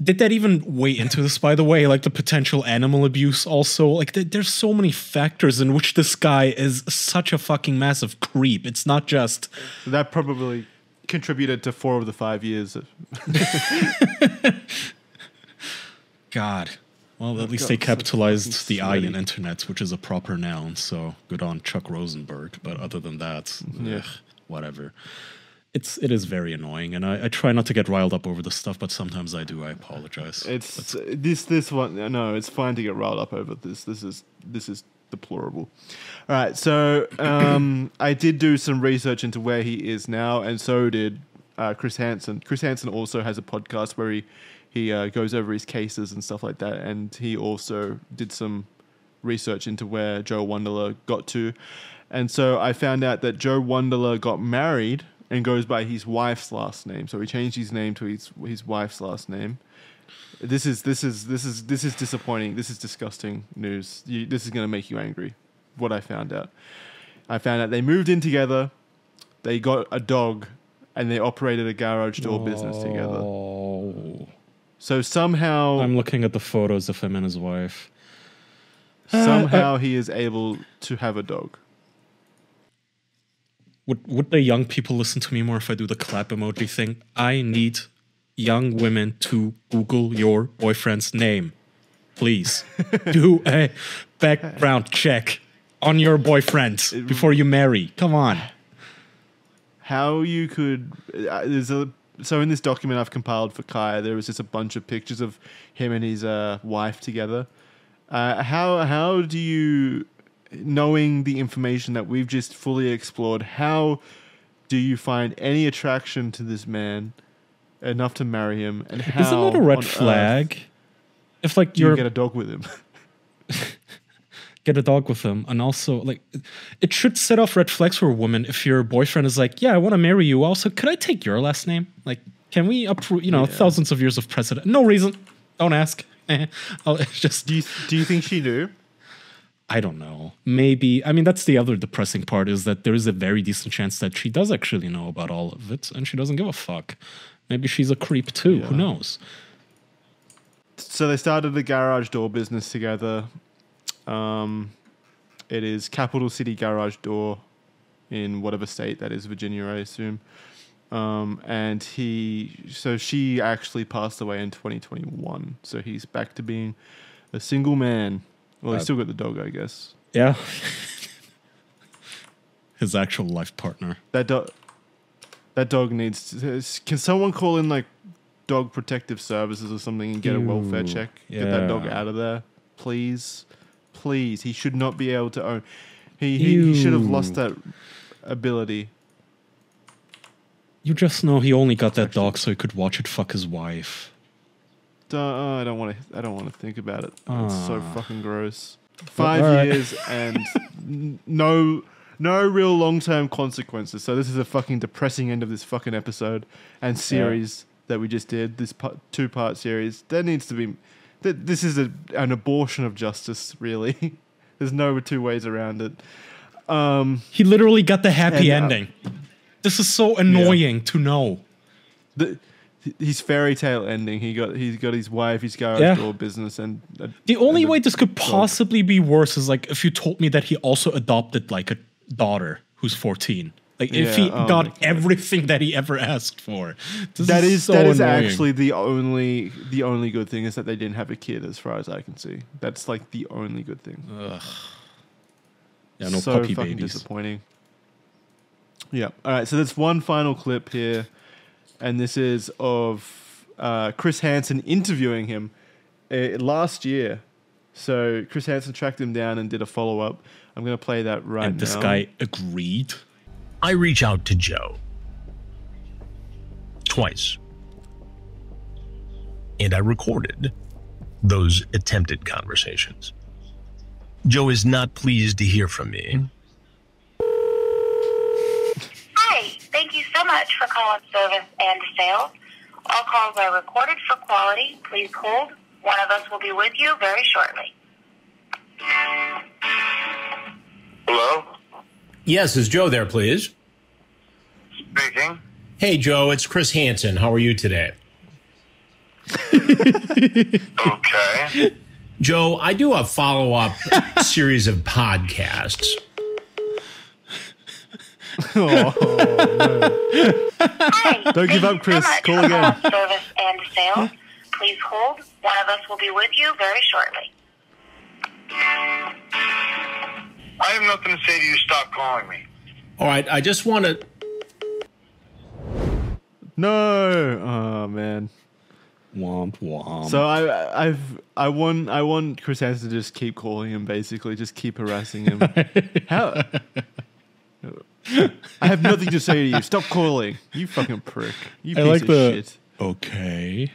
Speaker 2: did that even weigh into this, by the way? Like the potential animal abuse also? Like there's so many factors in which this guy is such a fucking massive creep. It's not just...
Speaker 1: That probably contributed to 4 of the 5 years.
Speaker 2: God. Well, at least they capitalized the I in internet, which is a proper noun. So good on Chuck Rosenberg. But other than that, whatever. It is very annoying, and I try not to get riled up over this stuff, but sometimes I do. I apologize.
Speaker 1: It's this one. No, it's fine to get riled up over this. This is deplorable. All right, so I did do some research into where he is now, and so did Chris Hansen. Chris Hansen also has a podcast where he goes over his cases and stuff like that, and he also did some research into where Joe Wunderler got to, and so I found out that Joe Wunderler got married and goes by his wife's last name. So he changed his name to his wife's last name. This is disappointing. This is disgusting news. This is going to make you angry. What I found out they moved in together, they got a dog, and they operated a garage door business together. So somehow
Speaker 2: I'm looking at the photos of him and his wife.
Speaker 1: Somehow he is able to have a dog.
Speaker 2: Would the young people listen to me more if I do the clap emoji thing? I need young women to Google your boyfriend's name. Please. Do a background check on your boyfriend before you marry. Come on.
Speaker 1: How you could... So in this document I've compiled for Kaya, there was just a bunch of pictures of him and his wife together. How do you... Knowing the information that we've just fully explored, how do you find any attraction to this man enough to marry him? And how
Speaker 2: isn't that a red flag? If like
Speaker 1: you get a dog with him,
Speaker 2: get a dog with him, and also like it should set off red flags for a woman if your boyfriend is like, yeah, I want to marry you. Also, could I take your last name? Like, can we approve? Thousands of years of precedent. No reason. Don't ask. I'll just.
Speaker 1: Do you think she knew?
Speaker 2: I don't know. Maybe. I mean, that's the other depressing part is that there is a very decent chance that she does actually know about all of it and she doesn't give a fuck. Maybe she's a creep too. Yeah. Who knows?
Speaker 1: So they started a garage door business together. It is Capital City Garage Door in whatever state that is, Virginia, I assume. And she actually passed away in 2021. So he's back to being a single man. Well, he's still got the dog, I guess.
Speaker 2: Yeah. His actual life partner.
Speaker 1: That dog needs. Can someone call in like dog protective services or something and get a welfare check? Get that dog out of there, please. Please, he should not be able to own. He should have lost that ability.
Speaker 2: You just know he only got that dog so he could watch it fuck his wife.
Speaker 1: I don't want to think about it. It's so fucking gross. 5 years and no real long-term consequences. So this is a fucking depressing end of this fucking episode and series that we just did. This two-part series. There needs to be. This is an abortion of justice, really. There's no two ways around it.
Speaker 2: He literally got the happy ending. This is so annoying to know.
Speaker 1: His fairy tale ending. He's got his wife, his garage door business, and
Speaker 2: the only way this could possibly be worse is like if you told me that he also adopted like a daughter who's 14. Like if he got everything that he ever asked for.
Speaker 1: That is actually the only good thing is that they didn't have a kid, as far as I can see. That's like the only good thing.
Speaker 2: Ugh. Yeah, no
Speaker 1: so
Speaker 2: puppy
Speaker 1: fucking
Speaker 2: babies.
Speaker 1: Disappointing. Yeah. All right. So there's one final clip here, and this is of Chris Hansen interviewing him last year. So Chris Hansen tracked him down and did a follow up. I'm going to play that right now.
Speaker 2: And this guy agreed.
Speaker 4: I reach out to Joe twice, and I recorded those attempted conversations. Joe is not pleased to hear from me.
Speaker 8: Hi, thank you so much for calling service and sales. All calls are recorded for quality. Please hold. One of us will be with you very shortly.
Speaker 9: Hello?
Speaker 4: Yes, is Joe there, please?
Speaker 9: Speaking.
Speaker 4: Hey, Joe, it's Chris Hansen. How are you today?
Speaker 9: Okay.
Speaker 4: Joe, I do a follow-up series of podcasts.
Speaker 8: Hi,
Speaker 1: Don't give up, Chris.
Speaker 8: Thank you
Speaker 1: Call
Speaker 8: so much
Speaker 1: again.
Speaker 8: for calling service and sales. Please hold. One of us will be with you very shortly.
Speaker 9: I have nothing to say to you. Stop calling me.
Speaker 4: All right, I just want to...
Speaker 1: No. Oh man.
Speaker 2: Womp womp.
Speaker 1: So I want Chris Hansen to just keep calling him, basically, just keep harassing him. How? I have nothing to say to you. Stop calling. You fucking prick. You piece of shit.
Speaker 2: Okay.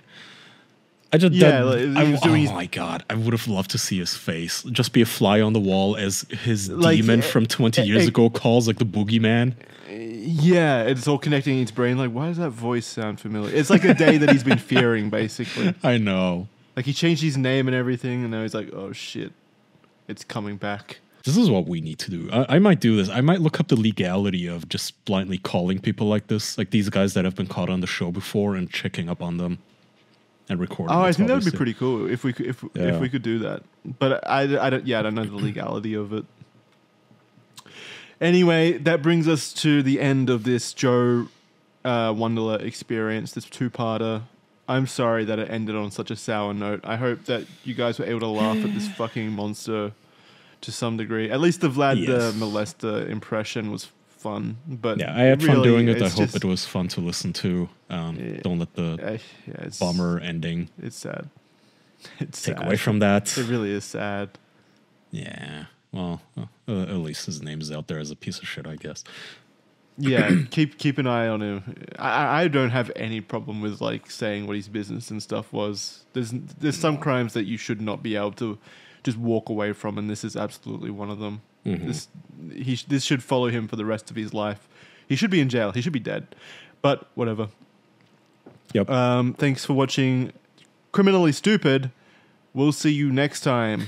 Speaker 2: I just
Speaker 1: he
Speaker 2: my god! I would have loved to see his face. Just be a fly on the wall as his
Speaker 1: Like,
Speaker 2: demon from 20 years ago calls like the boogeyman.
Speaker 1: Yeah, it's all connecting in his brain. Like, why does that voice sound familiar? It's like a day that he's been fearing, basically.
Speaker 2: I know.
Speaker 1: Like, he changed his name and everything, and now he's like, oh shit, it's coming back.
Speaker 2: This is what we need to do. I might do this. I might look up the legality of just blindly calling people like this, like these guys that have been caught on the show before, and checking up on them and recording.
Speaker 1: Oh, I think that would be pretty cool if we could do that. But I don't know the legality of it. Anyway, that brings us to the end of this Joe Wunderler experience, this two-parter. I'm sorry that it ended on such a sour note. I hope that you guys were able to laugh at this fucking monster to some degree. At least the Vlad the Molester impression was fun. But
Speaker 2: yeah, I had fun
Speaker 1: really,
Speaker 2: doing it. I hope it was fun to listen to. Don't let the bummer ending.
Speaker 1: It's sad. It's
Speaker 2: take
Speaker 1: sad.
Speaker 2: away from that.
Speaker 1: It really is sad.
Speaker 2: Yeah. Well, at least his name is out there as a piece of shit, I guess.
Speaker 1: Yeah, keep an eye on him. I don't have any problem with like saying what his business and stuff was. There's some crimes that you should not be able to just walk away from, and this is absolutely one of them. Mm-hmm. This should follow him for the rest of his life. He should be in jail. He should be dead. But whatever.
Speaker 2: Yep.
Speaker 1: Thanks for watching Criminally Stupid. We'll see you next time.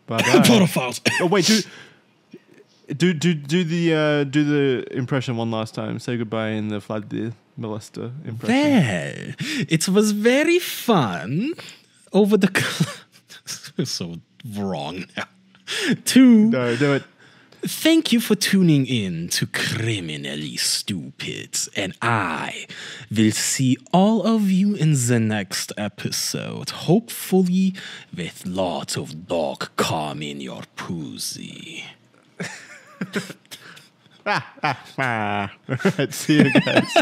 Speaker 1: Bye bye.
Speaker 2: Pedophiles.
Speaker 1: Oh wait, do the impression one last time. Say goodbye in the Vlad the Molester impression.
Speaker 2: Well, it was very fun over the. So wrong now.
Speaker 1: No, do it.
Speaker 2: Thank you for tuning in to Criminally Stupid, and I will see all of you in the next episode, hopefully with lots of dog calm in your pussy.
Speaker 1: All right, see you guys.